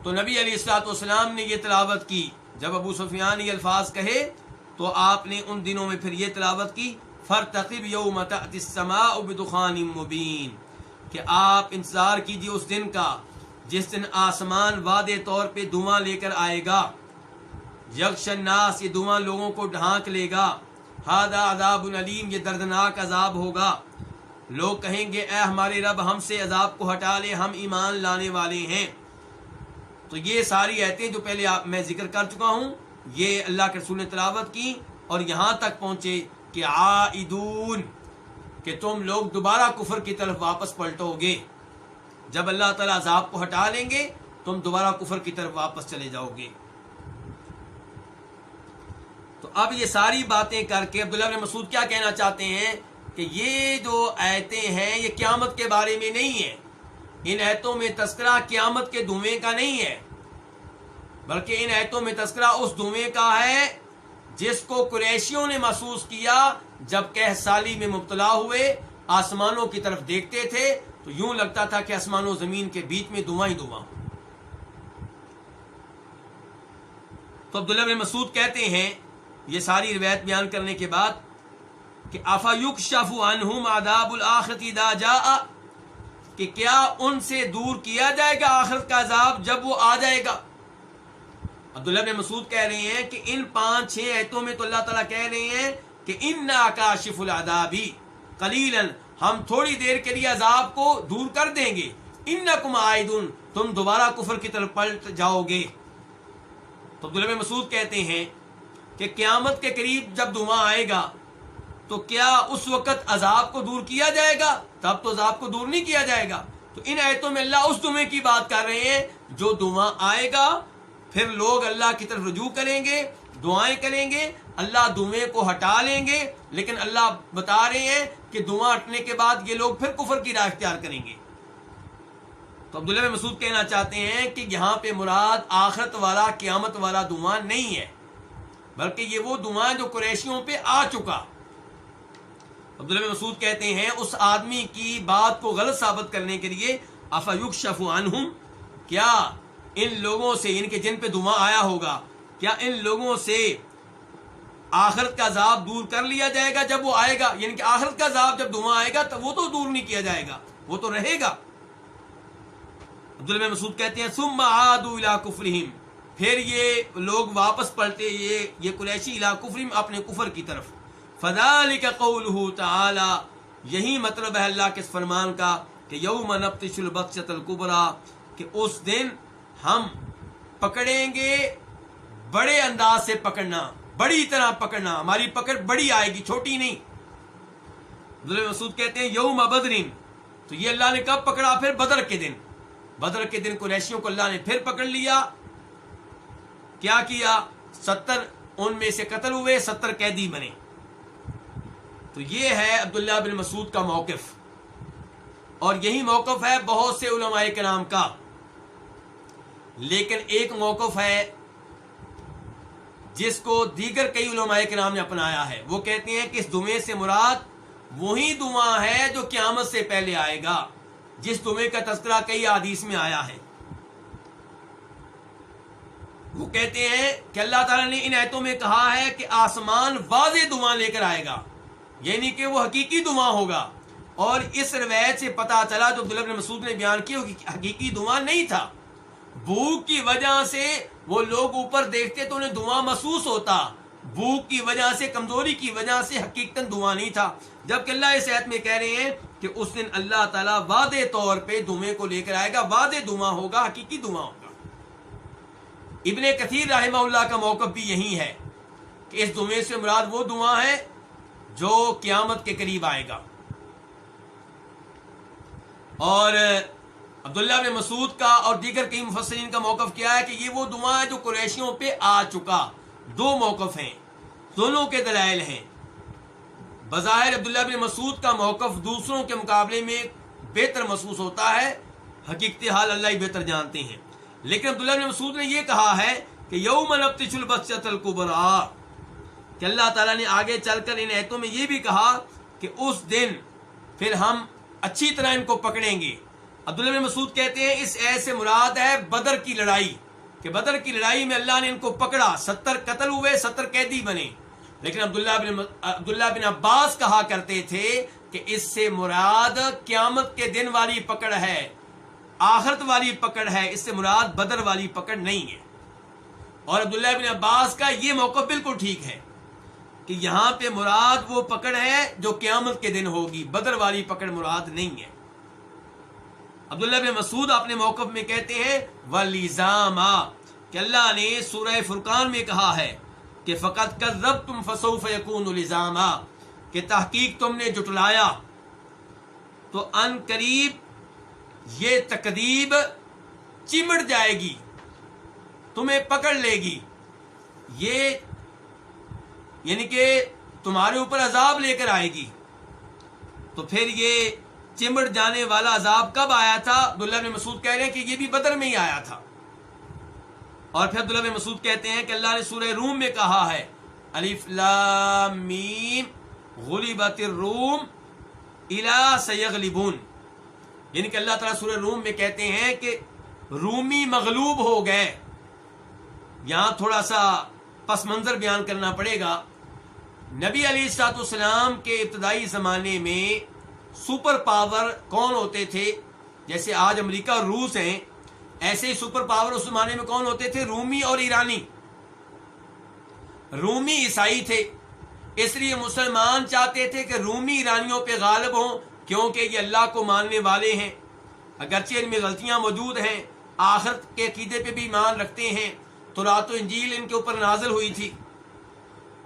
تو نبی علیہ الصلوۃ والسلام نے یہ تلاوت کی. جب ابو سفیان یہ الفاظ کہے تو آپ نے ان دنوں میں پھر یہ تلاوت کی، فارتقب یوم تأتی السماء بدخان مبین، کہ آپ انتظار کیجیے اس دن کا جس دن آسمان واضح طور پہ دھواں لے کر آئے گا. یغشی الناس، یہ دھواں لوگوں کو ڈھانک لے گا. ھذا عذاب علیم، یہ دردناک عذاب ہوگا. لوگ کہیں گے اے ہمارے رب ہم سے عذاب کو ہٹا لے، ہم ایمان لانے والے ہیں. تو یہ ساری آیتیں جو پہلے میں ذکر کر چکا ہوں، یہ اللہ کے رسول نے تلاوت کی اور یہاں تک پہنچے کہ عائدون، کہ تم لوگ دوبارہ کفر کی طرف واپس پلٹو گے. جب اللہ تعالیٰ عذاب کو ہٹا لیں گے تم دوبارہ کفر کی طرف واپس چلے جاؤ گے. تو اب یہ ساری باتیں کر کے عبداللہ بن مسعود کیا کہنا چاہتے ہیں کہ یہ جو آیتیں ہیں یہ قیامت کے بارے میں نہیں ہیں. ان آیتوں میں تذکرہ قیامت کے دھویں کا نہیں ہے، بلکہ ان آیتوں میں تذکرہ اس دھویں کا ہے جس کو قریشیوں نے محسوس کیا جب قحط سالی میں مبتلا ہوئے. آسمانوں کی طرف دیکھتے تھے تو یوں لگتا تھا کہ آسمان و زمین کے بیچ میں دھواں ہی دھواں. تو عبداللہ بن مسعود کہتے ہیں یہ ساری روایت بیان کرنے کے بعد کہ افیکشف عنہم عذاب الآخرۃ اذا جاء، کہ کیا ان سے دور کیا جائے گا آخرت کا عذاب جب وہ آ جائے گا؟ عبداللہ بن مسعود کہہ رہے ہیں کہ ان 5-6 آیتوں میں تو اللہ تعالیٰ کہہ رہے ہیں کہ انا کاشف العذاب قلیلا، ہم تھوڑی دیر کے لیے عذاب کو دور کر دیں گے، انکم عائدون، تم دوبارہ کفر کی طرف پلٹ جاؤ گے۔ تو عبداللہ بن مسعود کہتے ہیں کہ قیامت کے قریب جب دھواں آئے گا تو کیا اس وقت عذاب کو دور کیا جائے گا؟ تب تو عذاب کو دور نہیں کیا جائے گا۔ تو ان آیتوں میں اللہ اس دھویں کی بات کر رہے ہیں جو دھواں آئے گا، پھر لوگ اللہ کی طرف رجوع کریں گے، دعائیں کریں گے، اللہ دھویں کو ہٹا لیں گے، لیکن اللہ بتا رہے ہیں کہ دھواں ہٹنے کے بعد یہ لوگ پھر کفر کی راہ اختیار کریں گے۔ تو عبداللہ بن مسعود کہنا چاہتے ہیں کہ یہاں پہ مراد آخرت والا قیامت والا دھواں نہیں ہے، بلکہ یہ وہ دھواں جو قریشیوں پہ آ چکا۔ عبداللہ بن مسعود کہتے ہیں اس آدمی کی بات کو غلط ثابت کرنے کے لیے افیکشف عنہم، کیا ان لوگوں سے، ان کے جن پہ دھواں آیا ہوگا، کیا ان لوگوں سے آخرت کا عذاب دور کر لیا جائے گا جب وہ آئے گا؟ یعنی کہ آخرت کا عذاب جب دھواں آئے گا تو وہ تو دور نہیں کیا جائے گا، وہ تو رہے گا۔ عبداللہ بن مسعود کہتے ہیں ثم عادوا الی کفرہم، پھر یہ لوگ واپس پلٹے، یہ قریشی الی کفرہم، اپنے کفر کی طرف۔ فذلک قولہ تعالی، یہی مطلب ہے اللہ کے اس فرمان کا کہ یوم نبطش البطشۃ الکبریٰ، کہ اس دن ہم پکڑیں گے بڑے انداز سے، پکڑنا بڑی طرح پکڑنا، ہماری پکڑ بڑی آئے گی، چھوٹی نہیں۔ عبداللہ بن مسعود کہتے ہیں یوم بدر، تو یہ اللہ نے کب پکڑا؟ پھر بدر کے دن۔ بدر کے دن قریشیوں کو اللہ نے پھر پکڑ لیا، کیا کیا؟ 70 ان میں سے قتل ہوئے، 70 قیدی بنے۔ تو یہ ہے عبداللہ بن مسعود کا موقف، اور یہی موقف ہے بہت سے علماء کرام کا۔ لیکن ایک موقف ہے جس کو دیگر کئی علماء کرام نے اپنایا ہے، وہ کہتے ہیں کہ اس دھویں سے مراد وہی دھواں ہے جو قیامت سے پہلے آئے گا، جس دھویں کا تذکرہ کئی حدیث میں آیا ہے۔ وہ کہتے ہیں کہ اللہ تعالیٰ نے ان آیتوں میں کہا ہے کہ آسمان واضح دھواں لے کر آئے گا، یعنی کہ وہ حقیقی دھواں ہوگا، اور اس روایت سے پتہ چلا جو عبداللہ بن مسعود نے بیان کی حقیقی دھواں نہیں تھا، بھوک کی وجہ سے وہ لوگ اوپر دیکھتے تو انہیں دھواں محسوس ہوتا، بھوک کی وجہ سے، کمزوری کی وجہ سے حقیقتاً دھواں نہیں تھا، جبکہ اللہ اس آیت میں کہہ رہے ہیں کہ اس دن اللہ تعالیٰ واضح طور پہ دھویں کو لے کر آئے گا، واضح دھواں ہوگا، حقیقی دھواں ہوگا۔ ابن کثیر رحمہ اللہ کا موقف بھی یہی ہے کہ اس دھویں سے مراد وہ دھواں ہے جو قیامت کے قریب آئے گا۔ اور عبداللہ بن مسعود کا اور دیگر کئی مفسرین کا موقف کیا ہے کہ یہ وہ دھواں ہے جو قریشیوں پہ آ چکا۔ دو موقف ہیں، دونوں کے دلائل ہیں۔ بظاہر عبداللہ بن مسعود کا موقف دوسروں کے مقابلے میں بہتر محسوس ہوتا ہے، حقیقت حال اللہ ہی بہتر جانتے ہیں، لیکن عبداللہ بن مسعود نے یہ کہا ہے کہ یوم نبطش البطشۃ الکبریٰ، کہ اللہ تعالیٰ نے آگے چل کر ان آیتوں میں یہ بھی کہا کہ اس دن پھر ہم اچھی طرح ان کو پکڑیں گے۔ عبداللہ بن مسعود کہتے ہیں اس آیت سے مراد ہے بدر کی لڑائی، کہ بدر کی لڑائی میں اللہ نے ان کو پکڑا، 70 قتل ہوئے، 70 قیدی بنے۔ لیکن عبداللہ بن عباس کہا کرتے تھے کہ اس سے مراد قیامت کے دن والی پکڑ ہے، آخرت والی پکڑ ہے، اس سے مراد بدر والی پکڑ نہیں ہے۔ اور عبداللہ بن عباس کا یہ موقف بالکل ٹھیک ہے کہ یہاں پہ مراد وہ پکڑ ہے جو قیامت کے دن ہوگی، بدر والی پکڑ مراد نہیں ہے۔ عبداللہ بن مسعود اپنے موقف میں کہتے ہیں وَلِزَامًا، کہ اللہ نے سورہ فرقان میں کہا ہے کہ فَقَدْ كَذَّبْتُمْ فَسَوْفَ يَكُونُ لِزَامًا، کہ تحقیق تم نے جھٹلایا تو ان قریب یہ تکذیب چمٹ جائے گی، تمہیں پکڑ لے گی، یہ یعنی کہ تمہارے اوپر عذاب لے کر آئے گی۔ تو پھر یہ چمٹ جانے والا عذاب کب آیا تھا؟ عبداللہ بن مسعود کہہ رہے ہیں کہ یہ بھی بدر میں ہی آیا تھا۔ اور پھر عبداللہ بن مسعود کہتے ہیں کہ اللہ نے سورہ روم میں کہا ہے الف لام میم غلبت الروم الی سیغلبون، یعنی کہ اللہ تعالیٰ سورہ روم میں کہتے ہیں کہ رومی مغلوب ہو گئے۔ یہاں تھوڑا سا پس منظر بیان کرنا پڑے گا۔ نبی علیہ السلام کے ابتدائی زمانے میں سپر پاور کون ہوتے تھے؟ جیسے آج امریکہ اور روس ہیں، ایسے ہی سپر پاور اس زمانے میں کون ہوتے تھے؟ رومی اور ایرانی۔ رومی عیسائی تھے، اس لیے مسلمان چاہتے تھے کہ رومی ایرانیوں پہ غالب ہوں، کیونکہ یہ اللہ کو ماننے والے ہیں، اگرچہ ان میں غلطیاں موجود ہیں، آخرت کے عقیدے پہ بھی ایمان رکھتے ہیں، تورات و انجیل ان کے اوپر نازل ہوئی تھی۔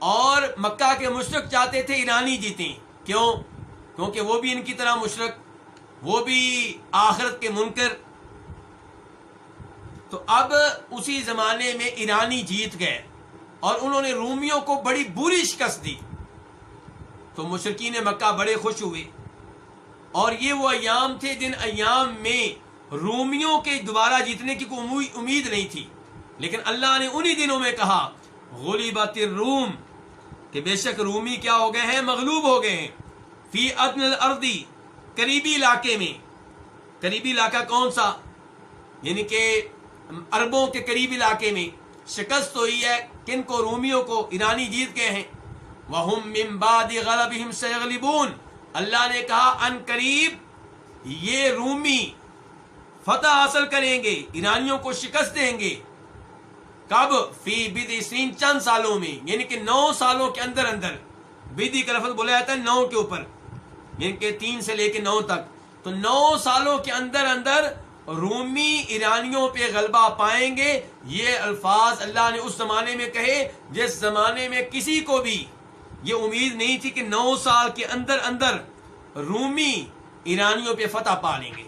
اور مکہ کے مشرک چاہتے تھے ایرانی جیتیں، کیوں؟ کیونکہ وہ بھی ان کی طرح مشرک، وہ بھی آخرت کے منکر۔ تو اب اسی زمانے میں ایرانی جیت گئے اور انہوں نے رومیوں کو بڑی بری شکست دی، تو مشرکین مکہ بڑے خوش ہوئے۔ اور یہ وہ ایام تھے جن ایام میں رومیوں کے دوبارہ جیتنے کی کوئی امید نہیں تھی، لیکن اللہ نے انہی دنوں میں کہا غلبت الروم، کہ بے شک رومی کیا ہو گئے ہیں؟ مغلوب ہو گئے ہیں۔ فی ادنی الارض، قریبی علاقے میں۔ قریبی علاقہ کون سا؟ یعنی کہ عربوں کے قریبی علاقے میں شکست ہوئی ہے، کن کو؟ رومیوں کو۔ ایرانی جیت گئے ہیں۔ وَهُمْ مِنْ بَعْدِ غَلَبِهِمْ سَيَغْلِبُونَ، اللہ نے کہا ان قریب یہ رومی فتح حاصل کریں گے، ایرانیوں کو شکست دیں گے۔ کب؟ فی بضع سنین، چند سالوں میں، یعنی کہ 9 سالوں کے اندر اندر۔ بدی کا لفظ بولا جاتا ہے 9 کے اوپر، یعنی کہ 3 سے لے کے 9 تک، تو 9 سالوں کے اندر اندر رومی ایرانیوں پہ غلبہ پائیں گے۔ یہ الفاظ اللہ نے اس زمانے میں کہے جس زمانے میں کسی کو بھی یہ امید نہیں تھی کہ 9 سال کے اندر اندر رومی ایرانیوں پہ فتح پا لیں گے،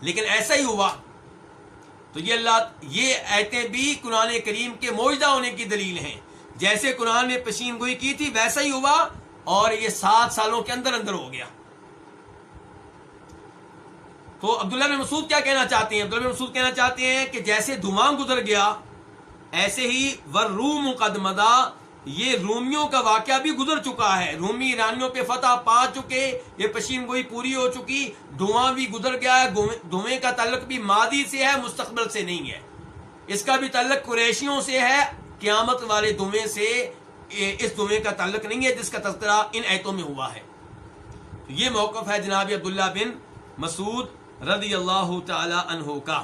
لیکن ایسا ہی ہوا۔ تو یہ آیتیں بھی قرآن کریم کے معجزہ ہونے کی دلیل ہیں۔ جیسے قرآن نے پیشین گوئی کی تھی ویسا ہی ہوا، اور یہ 7 سالوں کے اندر اندر ہو گیا۔ تو عبداللہ بن مسعود کیا کہنا چاہتے ہیں؟ عبداللہ بن مسعود کہنا چاہتے ہیں کہ جیسے دھواں گزر گیا، ایسے ہی والروم قد مضی، یہ رومیوں کا واقعہ بھی گزر چکا ہے۔ رومی ایرانیوں پہ فتح پا چکے، یہ پیشین گوئی پوری ہو چکی، دھواں بھی گزر گیا ہے۔ دھویں کا تعلق بھی ماضی سے ہے، مستقبل سے نہیں ہے۔ اس کا بھی تعلق قریشیوں سے ہے، قیامت والے دھویں سے اس دھویں کا تعلق نہیں ہے جس کا تذکرہ ان آیتوں میں ہوا ہے۔ یہ موقف ہے جناب عبداللہ بن مسعود رضی اللہ تعالی عنہ کا۔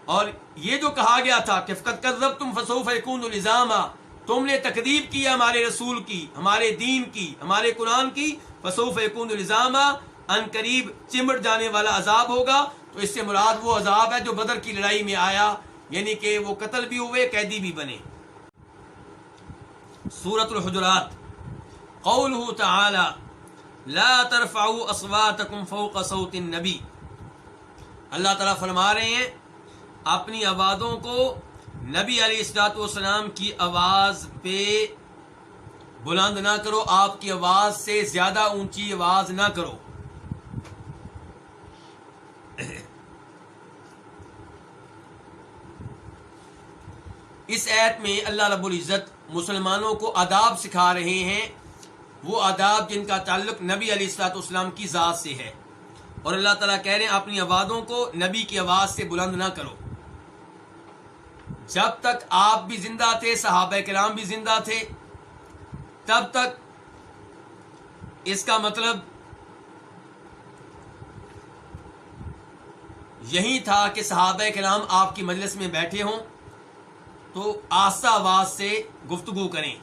اور یہ جو کہا گیا تھا کہ فقد کذبتم فسوف یکون لزاما، تم نے تکذیب کی ہمارے رسول کی، ہمارے دین کی، ہمارے قرآن کی، فسوف یکون لزاما، ان قریب چمٹ جانے والا عذاب ہوگا۔ تو اس سے مراد وہ عذاب ہے جو بدر کی لڑائی میں آیا، یعنی کہ وہ قتل بھی ہوئے، قیدی بھی بنے۔ سورۃ الحجرات، قولہ تعالی لا ترفعوا اصواتکم فوق صوت النبی، اللہ تعالیٰ فرما رہے ہیں اپنی آوازوں کو نبی علیہ الصلوۃ والسلام کی آواز پہ بلند نہ کرو، آپ کی آواز سے زیادہ اونچی آواز نہ کرو۔ اس آیت میں اللہ رب العزت مسلمانوں کو آداب سکھا رہے ہیں، وہ آداب جن کا تعلق نبی علیہ الصلوۃ والسلام کی ذات سے ہے، اور اللہ تعالیٰ کہہ رہے ہیں اپنی آوازوں کو نبی کی آواز سے بلند نہ کرو۔ جب تک آپ بھی زندہ تھے، صحابہ کرام بھی زندہ تھے، تب تک اس کا مطلب یہی تھا کہ صحابہ کرام آپ کی مجلس میں بیٹھے ہوں تو آہستہ آواز سے گفتگو کریں۔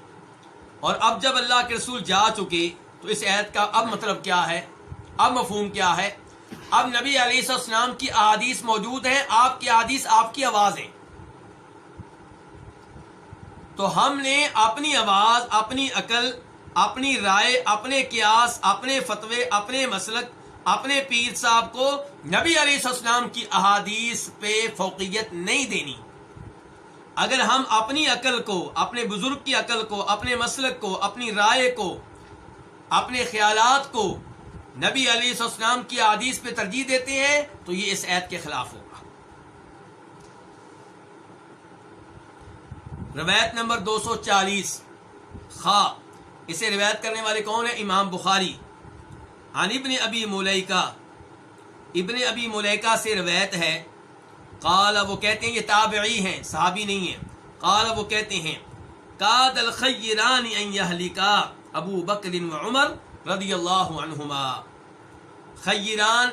اور اب جب اللہ کے رسول جا چکے تو اس آیت کا اب مطلب کیا ہے، اب مفہوم کیا ہے؟ اب نبی علیہ السلام کی احادیث موجود ہیں، آپ کی احادیث آپ کی آواز ہیں، تو ہم نے اپنی آواز، اپنی عقل، اپنی رائے، اپنے قیاس، اپنے فتوے، اپنے مسلک، اپنے پیر صاحب کو نبی علیہ السلام کی احادیث پہ فوقیت نہیں دینی۔ اگر ہم اپنی عقل کو، اپنے بزرگ کی عقل کو، اپنے مسلک کو، اپنی رائے کو، اپنے خیالات کو نبی علیہ السلام کی احادیث پہ ترجیح دیتے ہیں تو یہ اس آیت کے خلاف ہوگا۔ روایت نمبر 240 خا، اسے روایت کرنے والے کون ہیں؟ امام بخاری۔ عن ابن ابی ملیکہ، ابن ابی ملیکہ سے روایت ہے، قال، وہ کہتے ہیں، یہ تابعی ہیں، صحابی نہیں ہیں، قال، وہ کہتے ہیں، کاد الخیران ان یہلکا ابو بکر و عمر رضی اللہ عنہما، خیران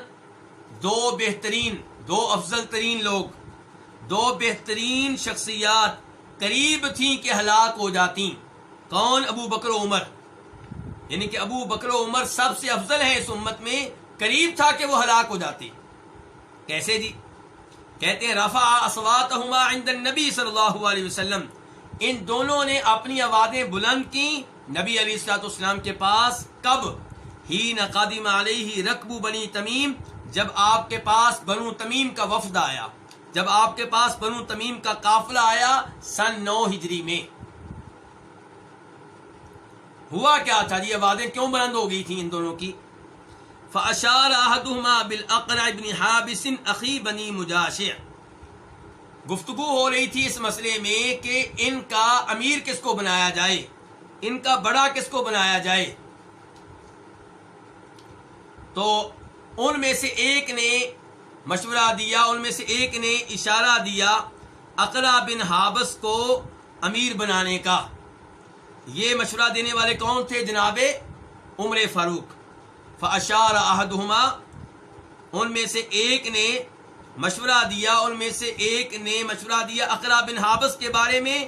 دو بہترین، دو افضل ترین لوگ، دو بہترین شخصیات قریب تھیں کہ ہلاک ہو جاتی. کون؟ ابو بکر و عمر. یعنی کہ ابو بکر و عمر سب سے افضل ہیں اس امت میں، قریب تھا کہ وہ ہلاک ہو جاتے. کیسے جی؟ کہتے ہیں رفع اصواتہما عند النبی صلی اللہ علیہ وسلم، ان دونوں نے اپنی آوازیں بلند کی نبی علیہ الصلوۃ والسلام کے پاس. کب؟ حین قدم علیہ رکب بنی تمیم، جب آپ کے پاس بنو تمیم کا وفد آیا، جب آپ کے پاس بنو تمیم کا قافلہ آیا سن 9 ہجری میں. ہوا کیا تھا جی؟ آوازیں کیوں بلند ہو گئی تھیں ان دونوں کی؟ فاشار احدہما بالاقرع بن حابس اخی بنی مجاشع. گفتگو ہو رہی تھی اس مسئلے میں کہ ان کا امیر کس کو بنایا جائے، ان کا بڑا کس کو بنایا جائے. تو ان میں سے ایک نے مشورہ دیا، ان میں سے ایک نے اشارہ دیا اقرع بن حابس کو امیر بنانے کا. یہ مشورہ دینے والے کون تھے؟ جناب عمر فاروق. فاشار احدہما، ان میں سے ایک نے مشورہ دیا، ان میں سے ایک نے مشورہ دیا اقرع بن حابس کے بارے میں،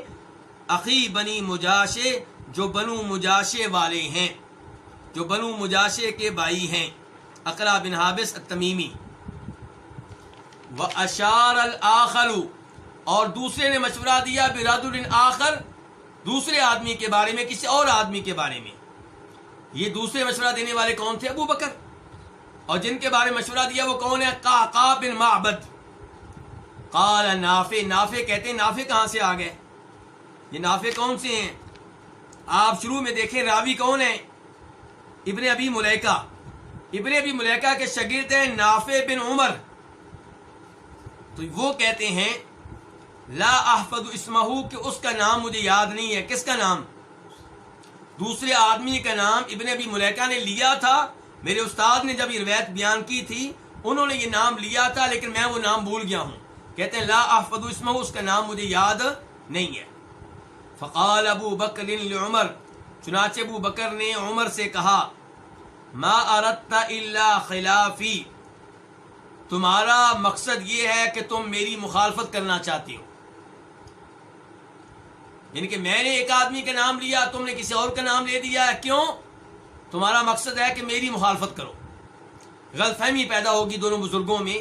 اخی بنی مجاشع، جو بنو مجاشع والے ہیں، جو بنو مجاشع کے بھائی ہیں، اقرع بن حابس التمیمی. واشار الاخر، اور دوسرے نے مشورہ دیا برجل آخر، دوسرے آدمی کے بارے میں، کسی اور آدمی کے بارے میں. یہ دوسرے مشورہ دینے والے کون تھے؟ ابو بکر. اور جن کے بارے میں مشورہ دیا وہ کون ہے؟ قعقاع بن معبد. قال نافع، نافع کہتے ہیں نافع کہاں سے آ گئے؟ یہ نافع کون سے ہیں؟ آپ شروع میں دیکھیں راوی کون ہے؟ ابن ابی ملیکہ. ابن ابی ملیکہ کے شاگرد ہیں نافع بن عمر. تو وہ کہتے ہیں لا احفظ اسمہ، کہ اس کا نام مجھے یاد نہیں ہے. کس کا نام؟ دوسرے آدمی کا نام ابن ابی ملیکہ نے لیا تھا. میرے استاد نے جب یہ روایت بیان کی تھی انہوں نے یہ نام لیا تھا، لیکن میں وہ نام بھول گیا ہوں. کہتے ہیں لا احفظ اسمہ، اس کا نام مجھے یاد نہیں ہے. فقال ابو بکر لعمر، چنانچہ ابو بکر نے عمر سے کہا ما اردت الا خلافی، تمہارا مقصد یہ ہے کہ تم میری مخالفت کرنا چاہتے ہو. یعنی کہ میں نے ایک آدمی کا نام لیا، تم نے کسی اور کا نام لے دیا. کیوں؟ تمہارا مقصد ہے کہ میری مخالفت کرو. غلط فہمی پیدا ہوگی دونوں بزرگوں میں.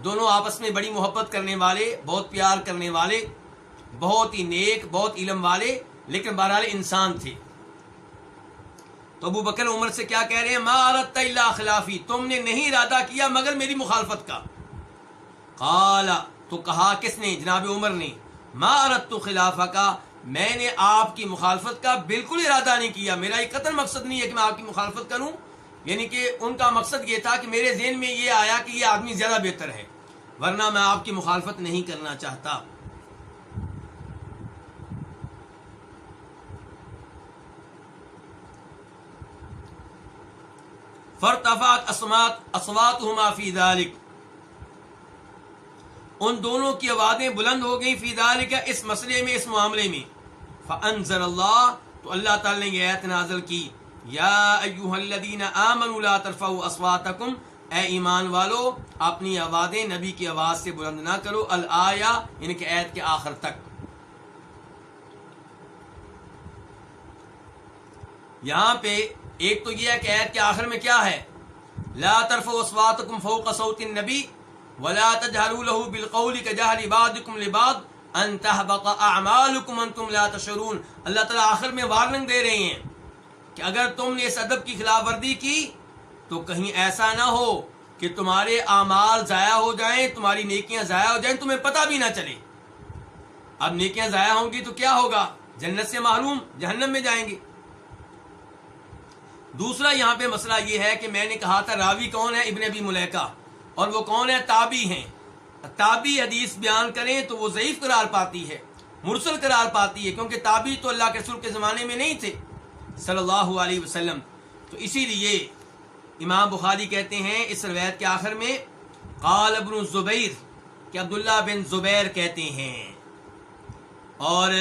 دونوں آپس میں بڑی محبت کرنے والے، بہت پیار کرنے والے، بہت ہی نیک، بہت علم والے، لیکن بہرحال انسان تھے. تو ابو بکر عمر سے کیا کہہ رہے ہیں؟ ما اردت الا خلافی، تم نے نہیں ارادہ کیا مگر میری مخالفت کا. قال، تو کہا کس نے؟ جناب عمر نے. ما اردت خلافہ کا، میں نے آپ کی مخالفت کا بالکل ارادہ نہیں کیا. میرا یہ قطعاً مقصد نہیں ہے کہ میں آپ کی مخالفت کروں. یعنی کہ ان کا مقصد یہ تھا کہ میرے ذہن میں یہ آیا کہ یہ آدمی زیادہ بہتر ہے، ورنہ میں آپ کی مخالفت نہیں کرنا چاہتا. فارتفعت اصواتهما فی ذلک، ان دونوں کی آوازیں بلند ہو گئیں فی ذلک، اس مسئلے میں، اس معاملے میں. فانزل اللہ، تو اللہ تعالی نے یہ آیت نازل کی یا ایھا الذین آمنوا لا ترفعوا اصواتکم، اے ایمان والو اپنی آوازیں نبی کی آواز سے بلند نہ کرو. الآیہ، یعنی کہ آیت کے آخر تک. یہاں پہ ایک تو یہ ہے کہ آیت کے آخر میں کیا ہے؟ لا ترفعوا اصواتکم فوق صوت النبی ولا تجهروا له بالقول كجهر بعضكم لبعض ان تحبط اعمالكم وانتم لا تشعرون. اللہ تعالیٰ آخر میں وارننگ دے رہے ہیں کہ اگر تم نے اس ادب کی خلاف ورزی کی تو کہیں ایسا نہ ہو کہ تمہارے اعمال ضائع ہو جائیں، تمہاری نیکیاں ضائع ہو جائیں، تمہیں پتہ بھی نہ چلے. اب نیکیاں ضائع ہوں گی تو کیا ہوگا؟ جنت سے محروم، جہنم میں جائیں گے. دوسرا یہاں پہ مسئلہ یہ ہے کہ میں نے کہا تھا راوی کون ہے؟ ابن ابی ملیکہ. اور وہ کون ہے؟ تابعی ہیں. تابعی حدیث بیان کریں تو وہ ضعیف قرار پاتی ہے، مرسل قرار پاتی ہے، کیونکہ تابعی تو اللہ کے رسول کے زمانے میں نہیں تھے صلی اللہ علیہ وسلم. تو اسی لیے امام بخاری کہتے ہیں اس روایت کے آخر میں قال ابن الزبیر، کہ عبداللہ بن زبیر کہتے ہیں. اور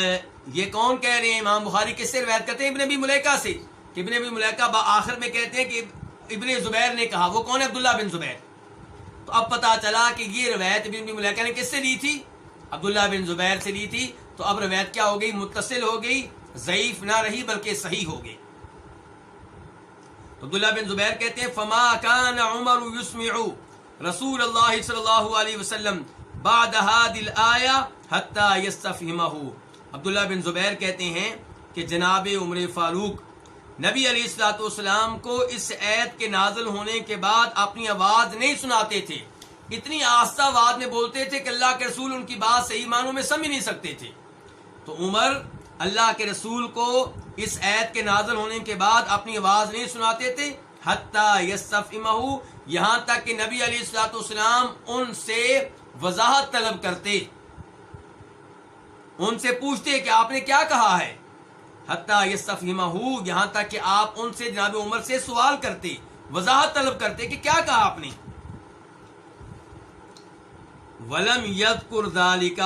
یہ کون کہہ رہے ہیں؟ امام بخاری کس سے روایت کرتے ہیں؟ ابن ابی ملیکہ سے. کہ ابن ابی ملیکہ آخر میں کہتے ہیں کہ ابن زبیر نے کہا، وہ کون ہے؟ عبداللہ بن زبیر. تو اب پتا چلا کہ یہ روایت ابن ملیکہ نے کس سے لی تھی؟ عبداللہ بن زبیر سے لی تھی. تو اب روایت کیا ہو گئی؟ متصل ہو گئی، ضعیف نہ رہی بلکہ صحیح ہو گئی. تو عبداللہ بن زبیر کہتے ہیں فما کان عمر یسمع رسول اللہ صلی اللہ علیہ وسلم بعد هذه الآیہ حتی یستفہمہ. عبداللہ بن زبیر کہتے ہیں کہ جناب عمر فاروق نبی علیہ الصلوۃ والسلام کو اس آیت کے نازل ہونے کے بعد اپنی آواز نہیں سناتے تھے، اتنی آہستہ آواز میں بولتے تھے کہ اللہ کے رسول ان کی بات صحیح معنوں میں سمجھ نہیں سکتے تھے. تو عمر اللہ کے رسول کو اس آیت کے نازل ہونے کے بعد اپنی آواز نہیں سناتے تھے، حتی یستفہمہ، یہاں تک کہ نبی علیہ الصلوۃ والسلام ان سے وضاحت طلب کرتے، ان سے پوچھتے کہ آپ نے کیا کہا ہے. حتی یستفہمہ، یہاں تک کہ آپ ان سے جناب عمر سے سوال کرتے، وضاحت طلب کرتے کہ کیا کہا آپ نے. ولم یذکر ذالک،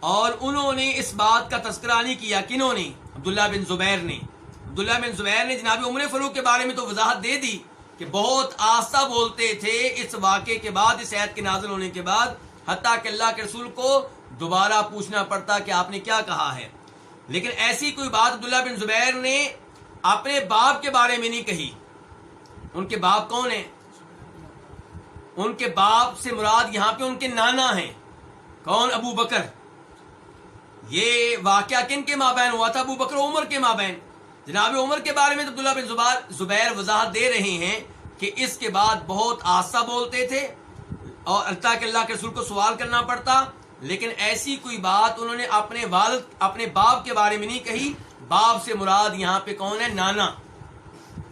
اور انہوں نے اس بات کا تذکرہ نہیں کیا. کنہوں نے؟ عبداللہ بن زبیر نے. عبداللہ بن زبیر نے جناب عمر فاروق کے بارے میں تو وضاحت دے دی کہ بہت آہستہ بولتے تھے اس واقعے کے بعد، اس آیت کے نازل ہونے کے بعد، حتیٰ کہ اللہ کے رسول کو دوبارہ پوچھنا پڑتا کہ آپ نے کیا کہا ہے. لیکن ایسی کوئی بات عبداللہ بن زبیر نے اپنے باپ کے بارے میں نہیں کہی. ان کے باپ کون ہیں؟ ان کے باپ سے مراد یہاں پہ ان کے نانا ہیں. کون؟ ابو بکر. یہ واقعہ کن کے مابین ہوا تھا؟ ابو بکر و عمر کے مابین. جناب عمر کے بارے میں تو عبداللہ بن زبیر وضاحت دے رہے ہیں کہ اس کے بعد بہت آہستہ بولتے تھے اور اللہ کے رسول کو سوال کرنا پڑتا. لیکن ایسی کوئی بات انہوں نے اپنے والد، اپنے باپ کے بارے میں نہیں کہی. باپ سے مراد یہاں پہ کون ہے؟ نانا.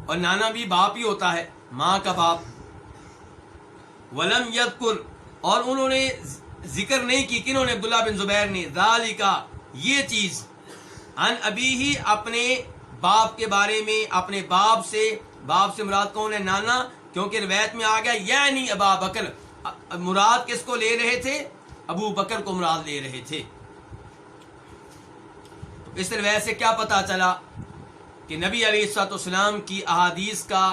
اور نانا بھی باپ ہی ہوتا ہے، ماں کا باپ. ولم یذکر، اور انہوں نے ذکر نہیں کی. کنہوں نے؟ عبداللہ بن زبیر نے. ذالک، یہ چیز. عن ابیہ، اپنے باپ کے بارے میں، اپنے باپ سے مراد کون ہے؟ نانا. کیونکہ روایت میں آ گیا یعنی ابا بکر، مراد کس کو لے رہے تھے؟ ابو بکر کو مراد لے رہے تھے. تو اس روایت سے کیا پتا چلا کہ نبی علیہ الصلوۃ والسلام کی احادیث کا،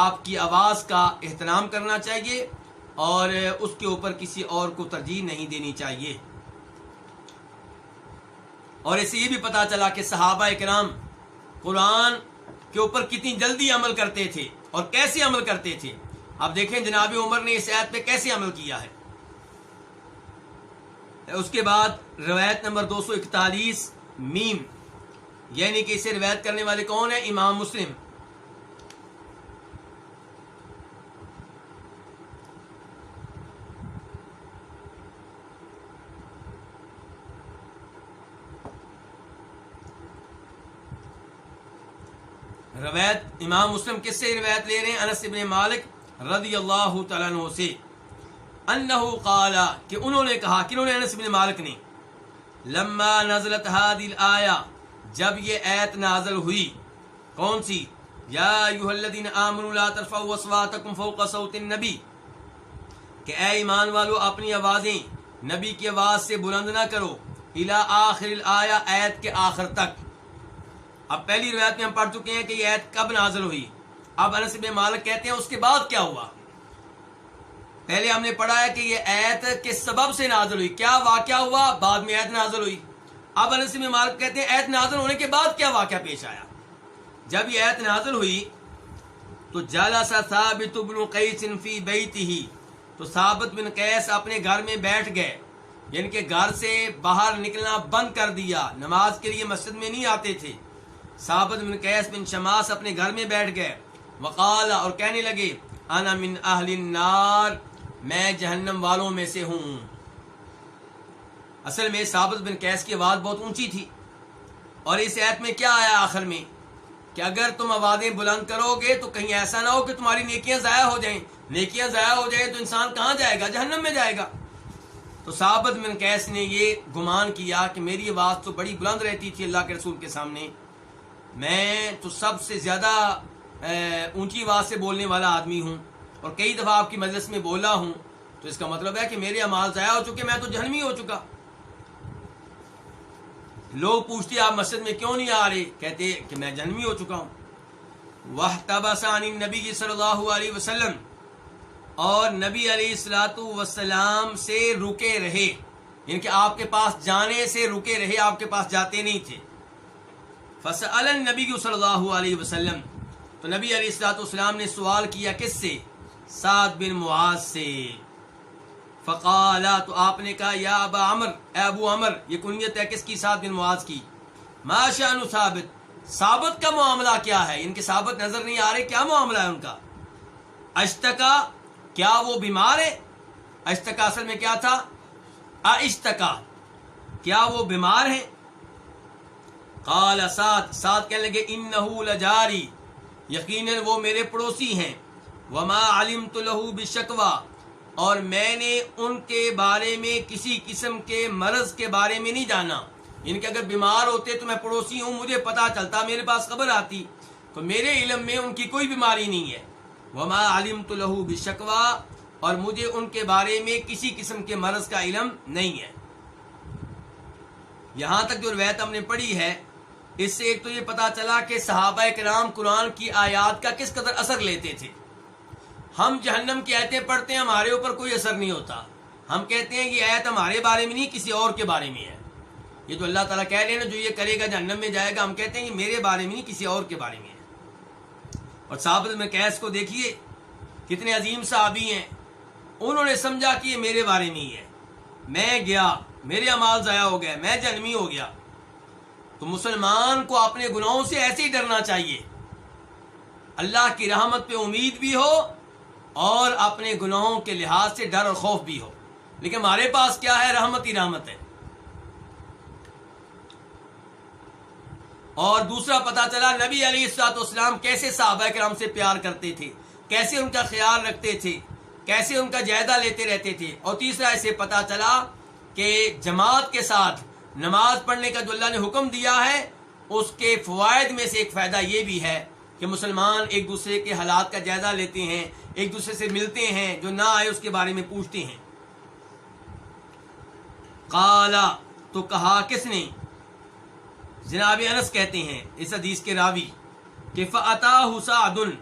آپ کی آواز کا احترام کرنا چاہیے اور اس کے اوپر کسی اور کو ترجیح نہیں دینی چاہیے. اور اس سے یہ بھی پتا چلا کہ صحابہ کرام قرآن کے اوپر کتنی جلدی عمل کرتے تھے اور کیسے عمل کرتے تھے. اب دیکھیں جناب عمر نے اس آیت پہ کیسے عمل کیا ہے. اس کے بعد روایت نمبر 241 میم، یعنی کہ اسے روایت کرنے والے کون ہیں؟ امام مسلم. روایت امام مسلم کس سے روایت لے رہے ہیں؟ انس بن مالک رضی اللہ تعالیٰ عنہ سے، انہ قال، کہ انہوں نے کہا. کنہوں نے؟ انس بن مالک نے. لما نزلت هذه الآیہ، جب یہ آیت نازل ہوئی. کون سی؟ یا ایھا الذین آمنوا لا ترفعوا اصواتکم فوق صوت النبی، کہ اے ایمان والو اپنی آوازیں نبی کی آواز سے بلند نہ کرو. الی آخر الآیہ، آیت کے آخر تک. اب پہلی روایت میں ہم پڑھ چکے ہیں کہ یہ آیت کب نازل ہوئی. اب انس بن مالک کہتے ہیں اس کے بعد کیا ہوا. پہلے ہم نے پڑھا ہے کہ یہ آیت کس سبب سے نازل ہوئی، کیا واقعہ ہوا، بعد میں آیت نازل ہوئی. اب انس بن مالک کہتے ہیں آیت نازل ہونے کے بعد کیا واقعہ پیش آیا. جب یہ آیت نازل ہوئی تو جلس ثابت بن قیس فی بیتہ، تو ثابت بن قیس اپنے گھر میں بیٹھ گئے، یعنی کہ گھر سے باہر نکلنا بند کر دیا، نماز کے لیے مسجد میں نہیں آتے تھے. ثابت بن قیس بن شماس اپنے گھر میں بیٹھ گئے. وقال، اور کہنے لگے، انا من اہل النار، میں جہنم والوں میں سے ہوں. اصل میں ثابت بن قیس کی آواز بہت اونچی تھی. اور اس آیت میں کیا آیا آخر میں کہ اگر تم آوازیں بلند کرو گے تو کہیں ایسا نہ ہو کہ تمہاری نیکیاں ضائع ہو جائیں. نیکیاں ضائع ہو جائیں تو انسان کہاں جائے گا؟ جہنم میں جائے گا. تو ثابت بن قیس نے یہ گمان کیا کہ میری آواز تو بڑی بلند رہتی تھی اللہ کے رسول کے سامنے، میں تو سب سے زیادہ اونچی آواز سے بولنے والا آدمی ہوں اور کئی دفعہ آپ کی مجلس میں بولا ہوں، تو اس کا مطلب ہے کہ میرے اعمال ضائع ہو چکے، میں تو جہنمی ہو چکا. لوگ پوچھتے آپ مسجد میں کیوں نہیں آ رہے؟ کہتے کہ میں جہنمی ہو چکا ہوں. وَاحْتَبَسَ عَنِ النَّبِيِّ صلی اللہ علیہ وسلم، اور نبی علیہ الصلوۃ والسلام سے رکے رہے، یعنی کہ آپ کے پاس جانے سے رکے رہے، آپ کے پاس جاتے نہیں تھے۔ فسأل النبی صلی اللہ علیہ وسلم، تو نبی علیہ الصلوۃ والسلام نے سوال کیا کس سے؟ سعد بن معاذ سے۔ فقال، تو آپ نے کہا یا ابا عمر، اے ابو عمر، یہ کنیت ہے کس کی؟ سعد بن معاذ کی۔ ما شأن ثابت، ثابت کا معاملہ کیا ہے؟ ان کے ثابت نظر نہیں آ رہے، کیا معاملہ ہے ان کا؟ اشتکا، کیا وہ بیمار ہے؟ اشتکا اصل میں کیا تھا؟ اشتکا، کیا وہ بیمار ہیں؟ قال سعد کہنے لگے انہو لجاری، یقیناً وہ میرے پڑوسی ہیں، وما علمت له بشکوا، اور میں نے ان کے بارے میں کسی قسم کے مرض کے بارے میں نہیں جانا، ان کے اگر بیمار ہوتے تو میں پڑوسی ہوں، مجھے پتا چلتا، میرے پاس خبر آتی، تو میرے علم میں ان کی کوئی بیماری نہیں ہے۔ وما علمت له بشکوا، اور مجھے ان کے بارے میں کسی قسم کے مرض کا علم نہیں ہے۔ یہاں تک جو روایت ہم نے پڑھی ہے، اس سے ایک تو یہ پتا چلا کہ صحابہ کرام قرآن کی آیات کا کس قدر اثر لیتے تھے۔ ہم جہنم کی آیتیں پڑھتے ہیں، ہمارے اوپر کوئی اثر نہیں ہوتا، ہم کہتے ہیں یہ آیت ہمارے بارے میں نہیں، کسی اور کے بارے میں ہے۔ یہ تو اللہ تعالیٰ کہہ رہے ہیں نا، جو یہ کرے گا جہنم میں جائے گا، ہم کہتے ہیں کہ میرے بارے میں نہیں، کسی اور کے بارے میں ہے۔ اور صحابہ بن قیس کو دیکھیے، کتنے عظیم صحابی ہیں، انہوں نے سمجھا کہ یہ میرے بارے میں ہی ہے، میں گیا، میرے اعمال ضائع ہو گئے، میں جہنمی ہو گیا۔ تو مسلمان کو اپنے گناہوں سے ایسے ہی ڈرنا چاہیے، اللہ کی رحمت پہ امید بھی ہو اور اپنے گناہوں کے لحاظ سے ڈر اور خوف بھی ہو۔ لیکن ہمارے پاس کیا ہے؟ رحمت ہی رحمت ہے۔ اور دوسرا پتا چلا نبی علیہ الصلوۃ والسلام کیسے صحابہ کرام سے پیار کرتے تھے، کیسے ان کا خیال رکھتے تھے، کیسے ان کا جائزہ لیتے رہتے تھے۔ اور تیسرا اسے پتا چلا کہ جماعت کے ساتھ نماز پڑھنے کا جو اللہ نے حکم دیا ہے، اس کے فوائد میں سے ایک فائدہ یہ بھی ہے کہ مسلمان ایک دوسرے کے حالات کا جائزہ لیتے ہیں، ایک دوسرے سے ملتے ہیں، جو نہ آئے اس کے بارے میں پوچھتے ہیں۔ قال، تو کہا کس نے؟ جناب انس کہتے ہیں اس حدیث کے راوی کہ فَأَتَاهُ سَعْدٌ،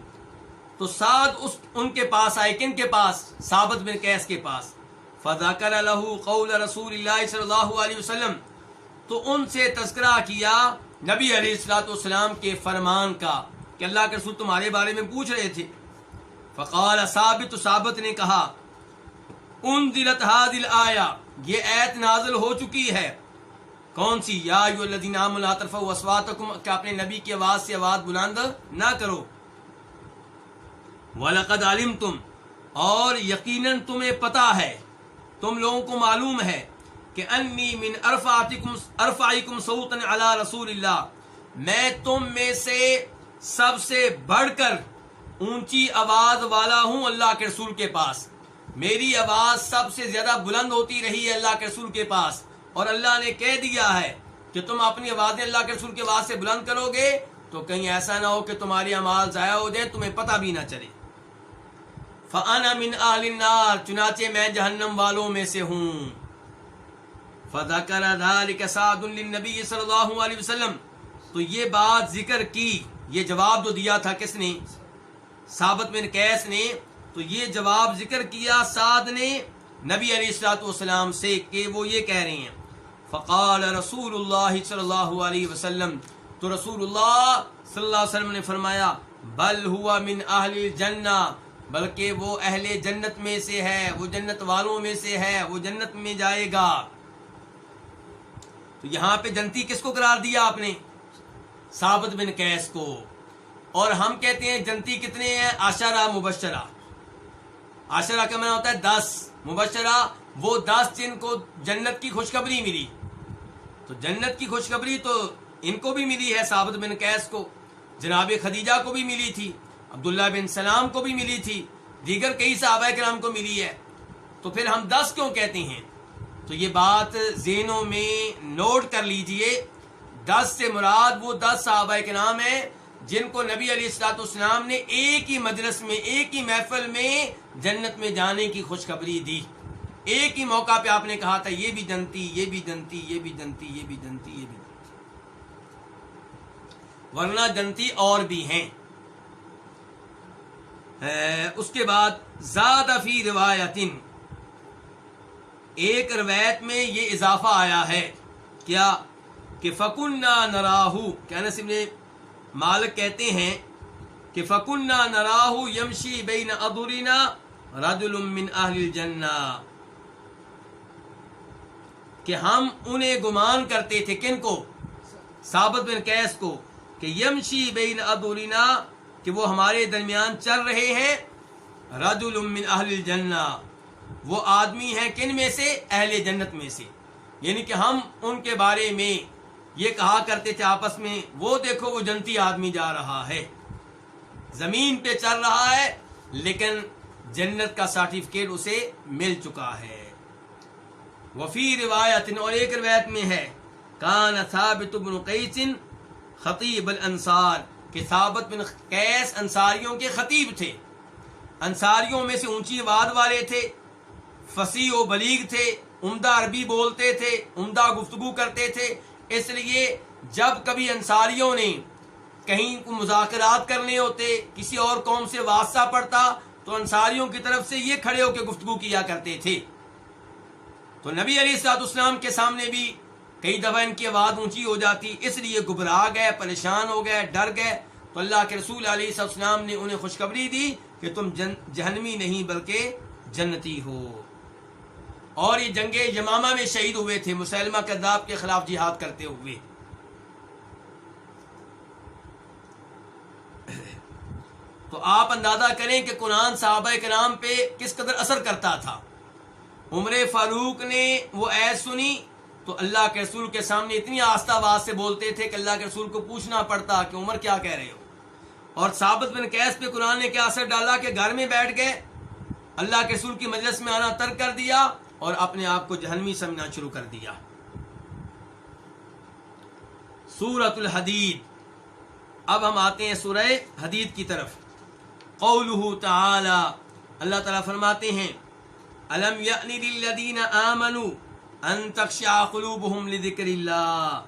تو سعد ان کے پاس آئے، کن کے پاس؟ ثابت بن قیس کے پاس۔ فَذَكَرَ لَهُ قَوْلَ رسول اللہ صلی اللہ علیہ وسلم، تو ان سے تذکرہ کیا نبی علیہ الصلوۃ والسلام کے فرمان کا کہ اللہ کے رسول تمہارے بارے میں پوچھ رہے تھے۔ فقال ثابت، تو ثابت نے کہا انزلت هذه الآیہ، یہ آیت نازل ہو چکی ہے۔ کون سی؟ یا ایھا الذین آمنوا لا ترفعوا اصواتکم، کہ اپنے نبی کی آواز سے آواز بلند نہ کرو۔ وَلَقَدْ عَلِمْتُمْ، اور یقیناً تمہیں پتا ہے، تم لوگوں کو معلوم ہے کہ انی من ارفعکم صوتا علی رسول اللہ، میں تم میں سے سب سے بڑھ کر اونچی آواز والا ہوں اللہ کے رسول کے پاس۔ میری آواز سب سے زیادہ بلند ہوتی رہی ہے اللہ کے رسول کے پاس، اور اللہ نے کہہ دیا ہے کہ تم اپنی آوازیں اللہ کے رسول کی آواز سے بلند کرو گے تو کہیں ایسا نہ ہو کہ تمہاری اعمال ضائع ہو جائیں، تمہیں پتہ بھی نہ چلے۔ فَأَنَا مِنْ أَهْلِ النَّارِ، چنانچہ میں جہنم والوں میں سے ہوں۔ فَذَكَرَ ذَلِكَ سَعْدٌ لِلنَّبِيِّ صلی اللہ علیہ وسلم، تو یہ بات ذکر کی، یہ جواب جو دیا تھا کس نے؟ ثابت بن قیس نے، تو یہ جواب ذکر کیا سعد نے نبی علیہ الصلوۃ والسلام سے کہ وہ یہ کہہ رہے ہیں۔ فقال رسول اللہ صلی اللہ علیہ وسلم، تو رسول اللہ صلی اللہ علیہ وسلم نے فرمایا بل ہوا من اہل الجنہ، بلکہ وہ اہل جنت میں سے ہے، وہ جنت والوں میں سے ہے، وہ جنت میں جائے گا۔ تو یہاں پہ جنتی کس کو قرار دیا آپ نے؟ ثابت بن قیس کو۔ اور ہم کہتے ہیں جنتی کتنے ہیں؟ عشرہ مبشرہ۔ عشرہ کا معنی ہوتا ہے 10، مبشرہ وہ 10 جن کو جنت کی خوشخبری ملی۔ تو جنت کی خوشخبری تو ان کو بھی ملی ہے، ثابت بن قیس کو، جناب خدیجہ کو بھی ملی تھی، عبداللہ بن سلام کو بھی ملی تھی، دیگر کئی صحابہ کرام کو ملی ہے۔ تو پھر ہم 10 کیوں کہتے ہیں؟ تو یہ بات ذہنوں میں نوٹ کر لیجئے، 10 سے مراد وہ 10 صحابہ کرام ہیں جن کو نبی علیہ الصلوۃ والسلام نے ایک ہی مجلس میں، ایک ہی محفل میں جنت میں جانے کی خوشخبری دی۔ ایک ہی موقع پہ آپ نے کہا تھا یہ بھی جنتی، یہ بھی جنتی، یہ بھی جنتی، یہ بھی جنتی، یہ بھی جنتی، ورنہ جنتی اور بھی ہیں۔ اس کے بعد زاد فی روایتن، ایک روایت میں یہ اضافہ آیا ہے کیا کہ فَكُنَّا نَرَاهُ، کہ انس بن مالک کہتے ہیں کہ فَكُنَّا نَرَاهُ يَمْشِي بَيْنَ أَظْهُرِنَا رَجُلٌ مِّنْ أَهْلِ الْجَنَّةِ، کہ ہم انہیں گمان کرتے تھے، کن کو؟ ثابت بن قیس کو، کہ یمشی بین اظہرنا، کہ وہ ہمارے درمیان چل رہے ہیں، رجل من اہل الجنہ، وہ آدمی ہیں کن میں سے؟ اہل جنت میں سے، یعنی کہ ہم ان کے بارے میں یہ کہا کرتے تھے آپس میں، وہ دیکھو وہ جنتی آدمی جا رہا ہے، زمین پہ چل رہا ہے لیکن جنت کا سرٹیفکیٹ اسے مل چکا ہے۔ وفی روایت، اور ایک روایت میں ہے، کان ثابت بن قیس خطیب الانصار، کہ ثابت بن قیس انصاریوں کے خطیب تھے، انصاریوں میں سے اونچی آواز والے تھے، فصیح و بلیغ تھے، عمدہ عربی بولتے تھے، عمدہ گفتگو کرتے تھے، اس لیے جب کبھی انصاریوں نے کہیں کو مذاکرات کرنے ہوتے، کسی اور قوم سے واسطہ پڑتا، تو انصاریوں کی طرف سے یہ کھڑے ہو کے گفتگو کیا کرتے تھے۔ تو نبی علیہ الصلوۃ والسلام کے سامنے بھی کئی دفعہ ان کی آواز اونچی ہو جاتی، اس لیے گھبرا گئے، پریشان ہو گئے، ڈر گئے، تو اللہ کے رسول علیہ الصلوۃ والسلام نے انہیں خوشخبری دی کہ تم جہنمی نہیں بلکہ جنتی ہو۔ اور یہ جنگ یمامہ میں شہید ہوئے تھے، مسیلمہ کذاب کے خلاف جہاد کرتے ہوئے۔ تو آپ اندازہ کریں کہ قرآن صحابہ کرام پہ کس قدر اثر کرتا تھا۔ عمر فاروق نے وہ ایت سنی تو اللہ کے رسول کے سامنے اتنی آستہ آواز سے بولتے تھے کہ اللہ کے رسول کو پوچھنا پڑتا کہ عمر کیا کہہ رہے ہو۔ اور ثابت بن قیس پہ قرآن نے کیا اثر ڈالا کہ گھر میں بیٹھ گئے، اللہ کے رسول کی مجلس میں آنا ترک کر دیا اور اپنے آپ کو جہنمی سمجھنا شروع کر دیا۔ سورۃ الحدید، اب ہم آتے ہیں سورہ حدید کی طرف۔ قولہ تعالی، اللہ تعالیٰ فرماتے ہیں، الم یأن للذین آمنوا ان تخشع قلوبہم لذکر اللہ،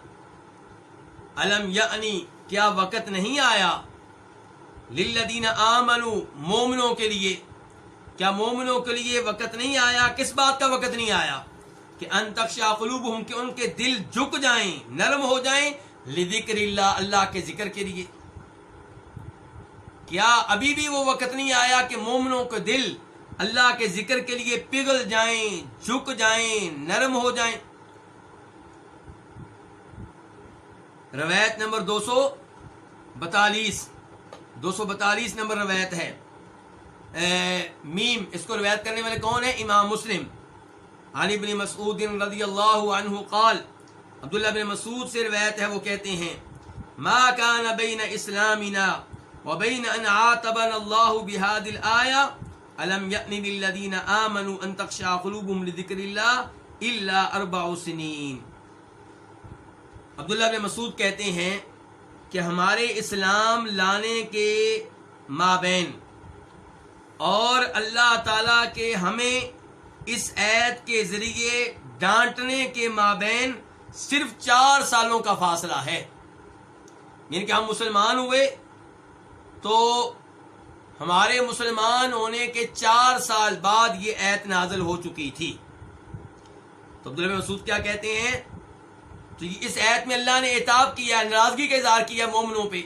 الم یأن، کیا وقت نہیں آیا، للذین آمنوا، مومنوں کے لیے، کیا مومنوں کے لیے وقت نہیں آیا؟ کس بات کا وقت نہیں آیا؟ کہ ان تخشع قلوبہم، کہ ان کے دل جھک جائیں، نرم ہو جائیں، لذکر اللہ، اللہ کے ذکر کے لیے۔ کیا ابھی بھی وہ وقت نہیں آیا کہ مومنوں کے دل اللہ کے ذکر کے لیے پگھل جائیں، جھک جائیں، نرم ہو جائیں؟ روایت نمبر 242 نمبر روایت ہے، میم، اس کو روایت کرنے والے کون ہیں؟ امام مسلم۔ عن ابن مسعود رضی اللہ عنہ قال، عبداللہ بن مسعود سے روایت ہے، وہ کہتے ہیں، ما کان بین اسلامنا وبین ان عاتبنا اللہ بهذه الآیہ الم یأن للذین آمنوا ان تخشع قلوبهم لذکر اللہ الا 4 سنین۔ عبداللہ بن مسعود کہتے ہیں کہ ہمارے اسلام لانے کے مابین اور اللہ تعالیٰ کے ہمیں اس ایت کے ذریعے ڈانٹنے کے مابین صرف 4 سالوں کا فاصلہ ہے، یعنی کہ ہم مسلمان ہوئے تو ہمارے مسلمان ہونے کے 4 سال بعد یہ ایت نازل ہو چکی تھی۔ تو عبداللہ بن مسعود کیا کہتے ہیں؟ تو اس ایت میں اللہ نے عتاب کیا، ناراضگی کا اظہار کیا مومنوں پہ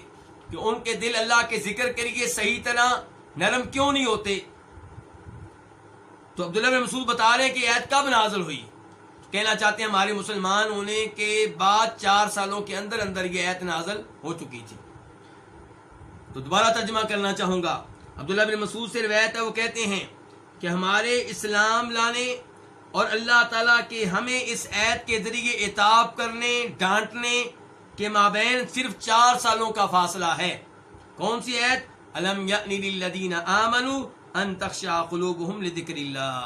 کہ ان کے دل اللہ کے ذکر کے لیے صحیح طرح نرم کیوں نہیں ہوتے۔ تو عبداللہ بن مسعود بتا رہے ہیں کہ ایت کب نازل ہوئی، کہنا چاہتے ہیں ہمارے مسلمان ہونے کے بعد 4 سالوں کے اندر اندر یہ ایت نازل ہو چکی تھی۔ تو دوبارہ ترجمہ کرنا چاہوں گا، عبداللہ بن مسعود سے روایت ہے، وہ کہتے ہیں کہ ہمارے اسلام لانے اور اللہ تعالیٰ کے ہمیں اس ایت کے ذریعے عتاب کرنے، ڈانٹنے کے مابین صرف 4 سالوں کا فاصلہ ہے۔ کون سی ایت؟ الم یأن للذین آمنوا ان تخشع قلوبہم لذکر اللہ۔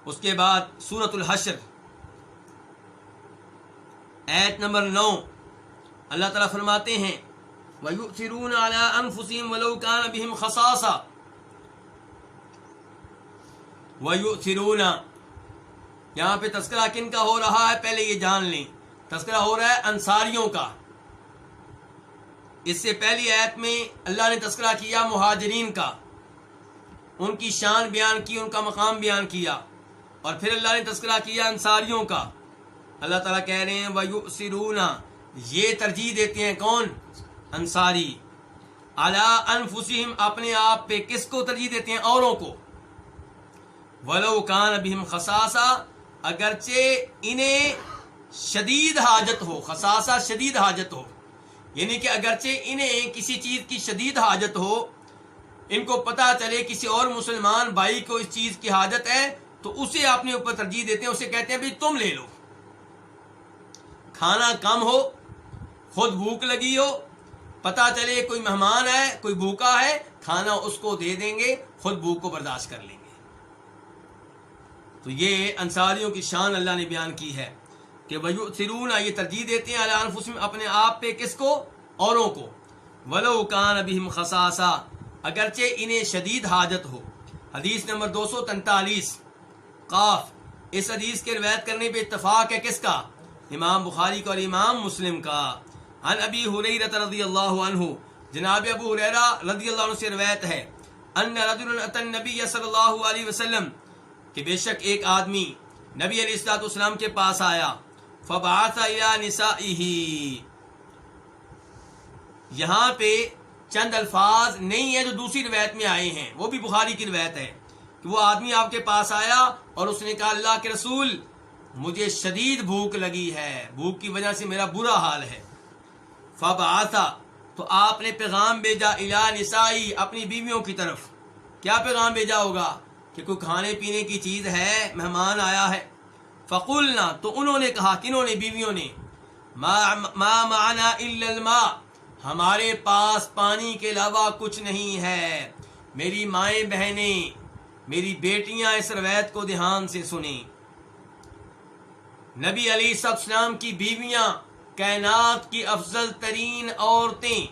اس کے بعد سورۃ الحشر، ایت نمبر 9، اللہ تعالیٰ فرماتے ہیں، وَيُؤْثِرُونَ عَلَىٰ أَنفُسِهِمْ وَلَوْ كَانَ بِهِمْ خَصَاصَةٌ۔ وَيُؤْثِرُونَ، یہاں پہ تذکرہ کن کا ہو رہا ہے؟ پہلے یہ جان لیں، تذکرہ ہو رہا ہے انصاریوں کا، اس سے پہلی آیت میں اللہ نے تذکرہ کیا مہاجرین کا، ان کی شان بیان کی، ان کا مقام بیان کیا، اور پھر اللہ نے تذکرہ کیا انصاریوں کا۔ اللہ تعالیٰ کہہ رہے ہیں وَيُؤْثِرُونَ، یہ ترجیح دیتے ہیں کون؟ انصاری، عَلَىٰ أَنفُسِهِمْ، اپنے آپ پہ، کس کو ترجیح دیتے ہیں؟ اوروں کو، وَلَوْ كَانَ بِهِمْ خَصَاصَةٌ، اگرچہ انہیں شدید حاجت ہو، خصاصہ شدید حاجت ہو، یعنی کہ اگرچہ انہیں کسی چیز کی شدید حاجت ہو، ان کو پتہ چلے کسی اور مسلمان بھائی کو اس چیز کی حاجت ہے تو اسے اپنے اوپر ترجیح دیتے ہیں، اسے کہتے ہیں بھی تم لے لو، کھانا کم ہو، خود بھوک لگی ہو، پتہ چلے کوئی مہمان ہے، کوئی بھوکا ہے، کھانا اس کو دے دیں گے، خود بھوک کو برداشت کر لیں گے۔ تو یہ انصاریوں کی شان اللہ نے بیان کی ہے کہ وَيُؤْثِرُونَ، یہ ترجیح دیتے ہیں عَلَىٰ أَنفُسِهِمْ، اپنے آپ پہ، کس کو؟ اوروں کو، وَلَوْ كَانَ بِهِمْ خَصَاصَةٌ، اگرچہ انہیں شدید حاجت ہو۔ حدیث نمبر 243 قاف، اس حدیث کے روایت کرنے پہ اتفاق ہے کس کا؟ امام بخاری کا اور امام مسلم کا۔ عن ابی ہریرہ رضی اللہ عنہ، جناب ابو ہریرہ رضی اللہ عنہ سے روایت ہے، ان رجلا اتى النبی صلی اللہ علیہ وسلم، کہ بے شک ایک آدمی نبی علیہ الصلوۃ والسلام کے پاس آیا، فبعث الى نسائه، یہاں پہ چند الفاظ نہیں ہیں جو دوسری روایت میں آئے ہیں، وہ بھی بخاری کی روایت ہے کہ وہ آدمی آپ کے پاس آیا اور اس نے کہا اللہ کے رسول مجھے شدید بھوک لگی ہے، بھوک کی وجہ سے میرا برا حال ہے۔ فبعث، تو آپ نے پیغام بھیجا، الی نسائی، اپنی بیویوں کی طرف۔ کیا پیغام بھیجا ہوگا؟ کہ کوئی کھانے پینے کی چیز ہے، مہمان آیا ہے۔ فقلنا، تو انہوں نے کہا، کنہوں نے؟ بیویوں نے، ما معنا الا الماء، ہمارے پاس پانی کے علاوہ کچھ نہیں ہے۔ میری مائیں بہنیں، میری بیٹیاں اس روایت کو دھیان سے سنیں۔ نبی علیہ السلام کی بیویاں کائنات کی افضل ترین عورتیں،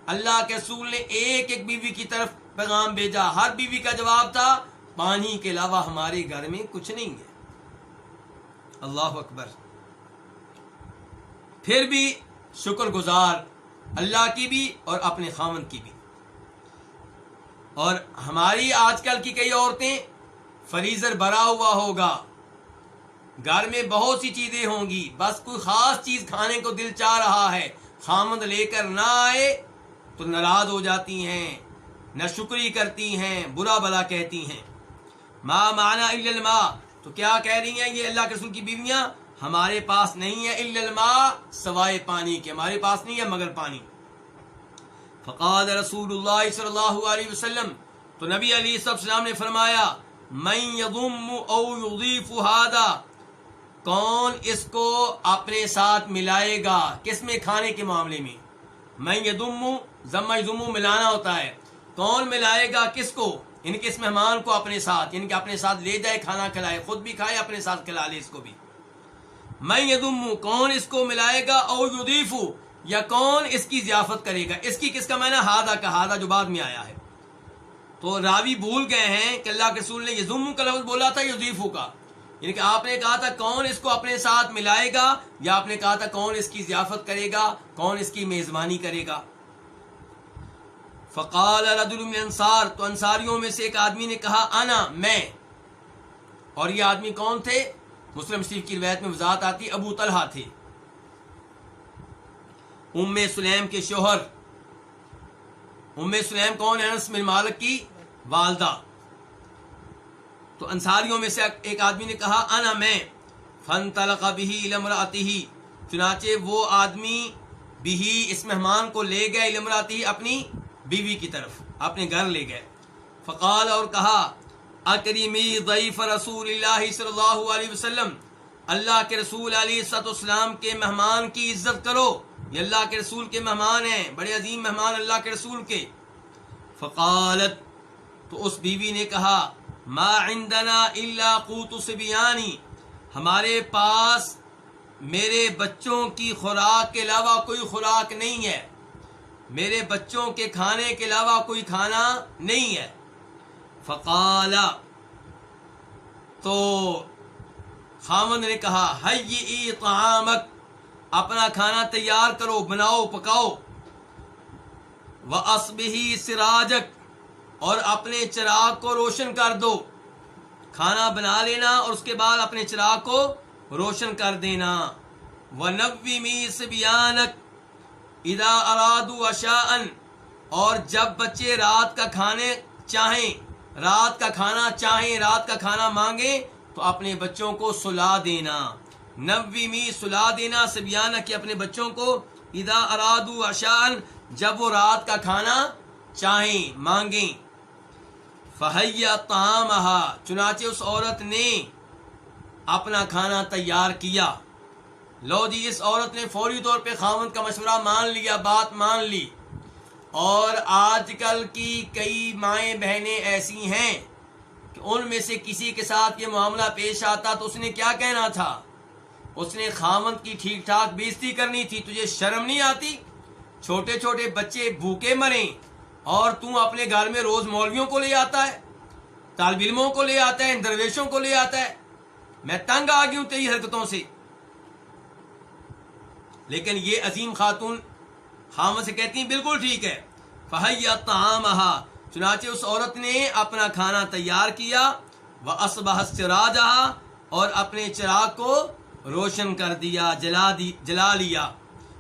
اللہ کے رسول نے ایک ایک بیوی کی طرف پیغام بھیجا، ہر بیوی کا جواب تھا پانی کے علاوہ ہمارے گھر میں کچھ نہیں ہے۔ اللہ اکبر۔ پھر بھی شکر گزار اللہ کی بھی اور اپنے خاوند کی بھی۔ اور ہماری آج کل کی کئی عورتیں، فریزر بھرا ہوا ہوگا، گھر میں بہت سی چیزیں ہوں گی، بس کوئی خاص چیز کھانے کو دل چاہ رہا ہے، خامند لے کر نہ آئے تو ناراض ہو جاتی ہیں، نہ شکری کرتی ہیں، برا بلا کہتی ہیں۔ ما معنا الا الماء، تو کیا کہہ رہی ہیں یہ اللہ کے رسول کی بیویاں؟ ہمارے پاس نہیں ہے الا الماء، سوائے پانی کے، ہمارے پاس نہیں ہے مگر پانی۔ فقال رسول اللہ صلی اللہ علیہ وسلم، تو نبی علیہ السلام نے فرمایا، من یضم او یضیف ھذا، کون اس کو اپنے ساتھ ملائے گا؟ کس میں؟ کھانے کے معاملے میں۔ من یضم، ضم یضم ملانا ہوتا ہے، کون ملائے گا کس کو؟ یعنی کہ اس مہمان کو اپنے ساتھ، یعنی کہ اپنے ساتھ لے جائے، کھانا کھلائے، خود بھی کھائے، اپنے ساتھ کھلا لے اس کو بھی۔ من یضم، کون اس کو ملائے گا، او یضیف، یا کون اس کی ضیافت کرے گا۔ اس کی کس کا معنی؟ ھذا کا، ھذا جو بعد میں آیا ہے۔ تو راوی بھول گئے ہیں کہ اللہ کے رسول نے یضم کا لفظ بولا تھا یضیف کا، یعنی کہ آپ نے کہا تھا کون اس کو اپنے ساتھ ملائے گا، یا آپ نے کہا تھا کون اس کی ضیافت کرے گا، کون اس کی میزبانی کرے گا۔ فقال رجل من انصار، تو انصاریوں میں سے ایک آدمی نے کہا، انا، میں۔ اور یہ آدمی کون تھے؟ مسلم شریف کی روایت میں وضاحت آتی، ابو طلحہ تھے، ام سلیم کے شوہر۔ ام سلیم کون ہے؟ انس بن مالک کی والدہ۔ تو انصاریوں میں سے ایک آدمی نے کہا، انا، میں۔ فانطلق به الى امرأته، چنانچہ وہ آدمی به، اس مہمان کو لے گئے، الى امرأته، اپنی بیوی کی طرف، اپنے گھر لے گئے۔ فقال، اور کہا، اکرمی ضیف رسول اللہ صلی اللہ علیہ وسلم، اللہ کے رسول علیہ السلام کے مہمان کی عزت کرو، یہ اللہ کے رسول کے مہمان ہیں، بڑے عظیم مہمان اللہ کے رسول کے۔ فقالت، تو اس بیوی نے کہا، ما عندنا الا قوت صبیانی، ہمارے پاس میرے بچوں کی خوراک کے علاوہ کوئی خوراک نہیں ہے، میرے بچوں کے کھانے کے علاوہ کوئی کھانا نہیں ہے۔ فقال، تو خاوند نے کہا، حیئی طعامک، اپنا کھانا تیار کرو، بناؤ، پکاؤ۔ وَأَصْبِهِ سِرَاجَكَ، اور اپنے چراغ کو روشن کر دو. کھانا بنا لینا اور اس کے بعد اپنے چراغ کو روشن کر دینا. وَنَوِّمِ صِبْيَانَكَ اِذَا أَرَادُوا عَشَاءً، اور جب بچے رات کا کھانے چاہیں، رات کا کھانا چاہیں، رات کا کھانا مانگیں، تو اپنے بچوں کو سلا دینا. نومی سلا دینا صبیانہ کے اپنے بچوں کو، اذا ارادوا عشاء جب وہ رات کا کھانا چاہیں مانگیں. فہیا طعامها، چنانچہ اس عورت نے اپنا کھانا تیار کیا. لو جی، اس عورت نے فوری طور پہ خاوند کا مشورہ مان لیا، بات مان لی. اور آج کل کی کئی مائیں بہنیں ایسی ہیں کہ ان میں سے کسی کے ساتھ یہ معاملہ پیش آتا تو اس نے کیا کہنا تھا؟ اس نے خاوند کی ٹھیک ٹھاک بےزتی کرنی تھی. تجھے شرم نہیں آتی؟ چھوٹے چھوٹے بچے بھوکے مریں اور تو اپنے گھر میں روز مولویوں کو لے آتا ہے، طالب علموں کو لے آتا ہے، درویشوں کو لے آتا ہے. میں تنگ آ گئی ہوں تیری حرکتوں سے. لیکن یہ عظیم خاتون خاوند سے کہتی ہیں بالکل ٹھیک ہے. فہیا طعامها، چنانچہ اس عورت نے اپنا کھانا تیار کیا. وَأَصْبَحَ سِرَاجَهَا، اور اپنے چراغ کو روشن کر دیا، جلا لیا.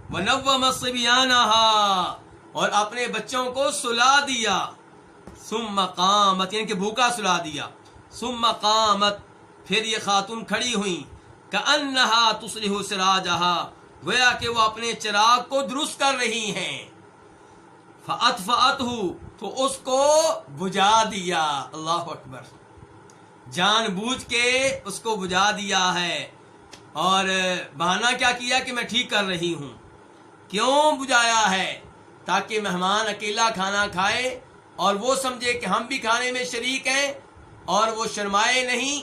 وَنَوَّمَ صِبْيَانَهَا، اور اپنے بچوں کو سلا دیا. ثُمَّ قَامَتْ، یعنی کہ بھوکا سلا دیا. ثُمَّ قَامَتْ، پھر یہ خاتون کھڑی ہوئیں. كَأَنَّهَا تُصْلِحُ سِرَاجَهَا، گویا کہ وہ اپنے چراغ کو درست کر رہی ہیں. فَأَطْفَأَتْهُ، تو اس کو بجھا دیا. اللہ اکبر، جان بوجھ کے اس کو بجھا دیا ہے. اور بہانہ کیا کیا کہ میں ٹھیک کر رہی ہوں. کیوں بجھایا ہے؟ تاکہ مہمان اکیلا کھانا کھائے اور وہ سمجھے کہ ہم بھی کھانے میں شریک ہیں، اور وہ شرمائے نہیں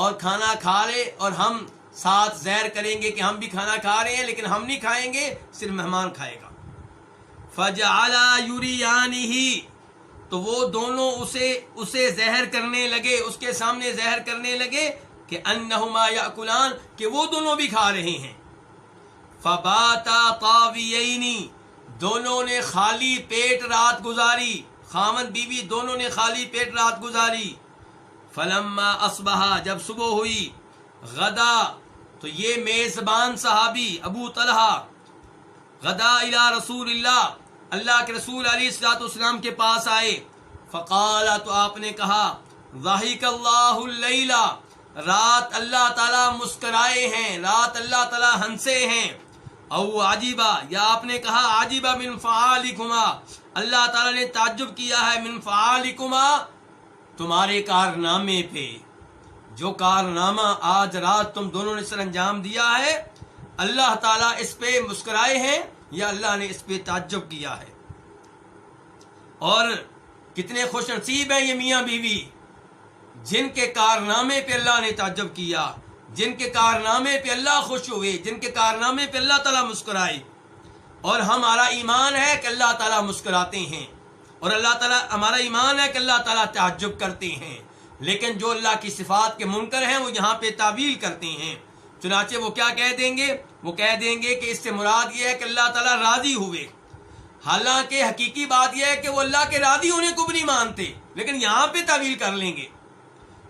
اور کھانا کھا لے، اور ہم ساتھ زہر کریں گے کہ ہم بھی کھانا کھا رہے ہیں لیکن ہم نہیں کھائیں گے، صرف مہمان کھائے گا. فَجَعَلَا يُرِيَانِهِ، تو وہ دونوں اسے زہر کرنے لگے، اس کے سامنے زہر کرنے لگے کہ انہما یاکلان، کہ وہ دونوں بھی کھا رہے ہیں. فباتا طاویین، دونوں نے خالی پیٹ رات گزاری، خاوند بیوی دونوں نے خالی پیٹ رات گزاری. فلما اصبحا، جب صبح ہوئی، غدا، تو یہ میزبان صحابی ابو طلحہ غدا الی رسول اللہ، اللہ کے رسول علیہ الصلوۃ والسلام کے پاس آئے. فقال، تو آپ نے کہا، ضحک اللہ اللیلہ، رات اللہ تعالیٰ مسکرائے ہیں، رات اللہ تعالیٰ ہنسے ہیں. او عجیبہ، یا آپ نے کہا عجیبہ من فعالکما، اللہ تعالیٰ نے تعجب کیا ہے من فعالکما، تمہارے کارنامے پہ. جو کارنامہ آج رات تم دونوں نے سر انجام دیا ہے، اللہ تعالیٰ اس پہ مسکرائے ہیں یا اللہ نے اس پہ تعجب کیا ہے. اور کتنے خوش نصیب ہیں یہ میاں بیوی جن کے کارنامے پہ اللہ نے تعجب کیا، جن کے کارنامے پہ اللہ خوش ہوئے، جن کے کارنامے پہ اللہ تعالیٰ مسکرائے. اور ہمارا ایمان ہے کہ اللہ تعالیٰ مسکراتے ہیں، اور اللہ تعالیٰ، ہمارا ایمان ہے کہ اللہ تعالیٰ تعجب کرتے ہیں. لیکن جو اللہ کی صفات کے منکر ہیں وہ یہاں پہ تعویل کرتے ہیں. چنانچہ وہ کیا کہہ دیں گے؟ وہ کہہ دیں گے کہ اس سے مراد یہ ہے کہ اللہ تعالیٰ راضی ہوئے. حالانکہ حقیقی بات یہ ہے کہ وہ اللہ کے راضی ہونے کو بھی نہیں مانتے، لیکن یہاں پہ تعویل کر لیں گے.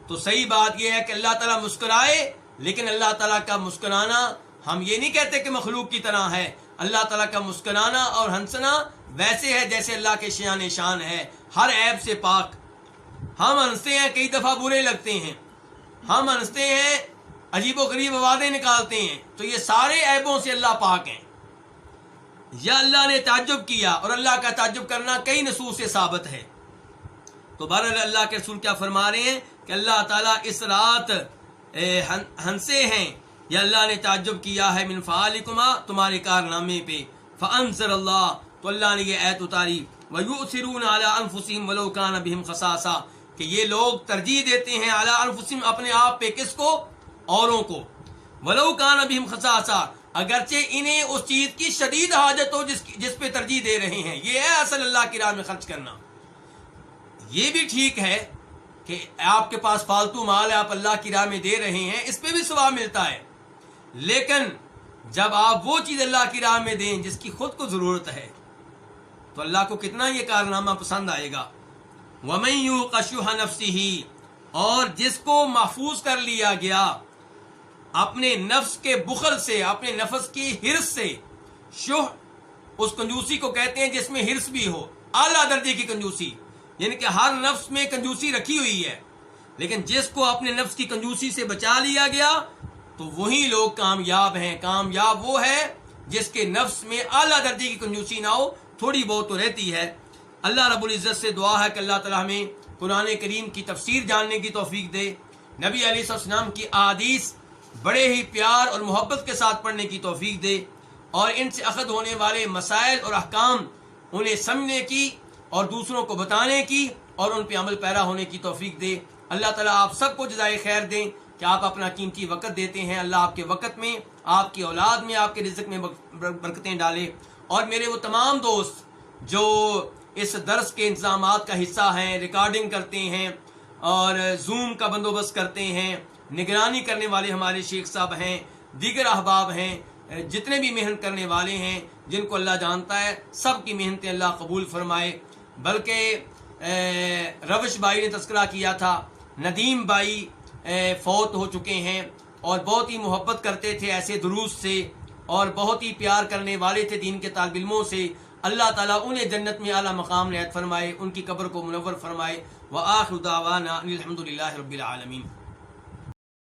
تو صحیح بات یہ ہے کہ اللہ تعالیٰ مسکرائے، لیکن اللہ تعالیٰ کا مسکرانا ہم یہ نہیں کہتے کہ مخلوق کی طرح ہے. اللہ تعالیٰ کا مسکرانا اور ہنسنا ویسے ہے جیسے اللہ کے شان شان ہے، ہر عیب سے پاک. ہم ہنستے ہیں، کئی دفعہ برے لگتے ہیں، ہم ہنستے ہیں، عجیب و غریب آوازیں نکالتے ہیں، تو یہ سارے عیبوں سے اللہ پاک ہیں. یا اللہ نے تعجب کیا، اور اللہ کا تعجب کرنا کئی نصوص سے ثابت ہے. تو بہرحال اللہ کے رسول کیا فرما رہے ہیں کہ اللہ تعالیٰ اس رات ہنسے ہیں، یا اللہ نے تعجب کیا ہے من فعالکما، تمہارے کارنامے پہ. فانزل اللہ، تو اللہ نے یہ آیت اتاری، وَيُؤْثِرُونَ عَلَىٰ أَنفُسِهِمْ وَلَوْ كَانَ بِهِمْ خَصَاصَةٌ، کہ یہ لوگ ترجیح دیتے ہیں علی انفسہم، اپنے آپ پہ. کس کو؟ اوروں کو. ولو کان بہم خصاصہ، اگرچہ انہیں اس چیز کی شدید حاجت ہو جس پہ ترجیح دے رہے ہیں. یہ ہے اصل اللہ کی راہ میں خرچ کرنا. یہ بھی ٹھیک ہے کہ آپ کے پاس فالتو مال ہے، آپ اللہ کی راہ میں دے رہے ہیں، اس پہ بھی ثواب ملتا ہے. لیکن جب آپ وہ چیز اللہ کی راہ میں دیں جس کی خود کو ضرورت ہے، تو اللہ کو کتنا یہ کارنامہ پسند آئے گا. وَمَن يُوقَ شُحَّ نَفْسِهِ، اور جس کو محفوظ کر لیا گیا اپنے نفس کے بخل سے، اپنے نفس کی ہرس سے. شح اس کنجوسی کو کہتے ہیں جس میں ہرس بھی ہو، اعلیٰ درجے کی کنجوسی، یعنی کہ ہر نفس میں کنجوسی رکھی ہوئی ہے، لیکن جس کو اپنے نفس کی کنجوسی سے بچا لیا گیا تو وہی لوگ کامیاب ہیں. کامیاب وہ ہے جس کے نفس میں اعلیٰ درجے کی کنجوسی نہ ہو، تھوڑی بہت تو رہتی ہے. اللہ رب العزت سے دعا ہے کہ اللہ تعالیٰ ہمیں قرآن کریم کی تفسیر جاننے کی توفیق دے، نبی علیہ السلام کی احادیث بڑے ہی پیار اور محبت کے ساتھ پڑھنے کی توفیق دے، اور ان سے اخذ ہونے والے مسائل اور احکام انہیں سمجھنے کی اور دوسروں کو بتانے کی اور ان پہ عمل پیرا ہونے کی توفیق دے. اللہ تعالیٰ آپ سب کو جزائے خیر دیں کہ آپ اپنا قیمتی وقت دیتے ہیں. اللہ آپ کے وقت میں، آپ کی اولاد میں، آپ کے رزق میں برکتیں ڈالے. اور میرے وہ تمام دوست جو اس درس کے انتظامات کا حصہ ہیں، ریکارڈنگ کرتے ہیں اور زوم کا بندوبست کرتے ہیں، نگرانی کرنے والے ہمارے شیخ صاحب ہیں، دیگر احباب ہیں، جتنے بھی محنت کرنے والے ہیں جن کو اللہ جانتا ہے، سب کی محنتیں اللہ قبول فرمائے. بلکہ روش بھائی نے تذکرہ کیا تھا، ندیم بھائی فوت ہو چکے ہیں اور بہت ہی محبت کرتے تھے ایسے دروس سے اور بہت ہی پیار کرنے والے تھے دین کے طالب علموں سے. اللہ تعالیٰ انہیں جنت میں اعلیٰ مقام عنایت فرمائے، ان کی قبر کو منور فرمائے. وآخر دعوانا الحمد للہ رب العالمین.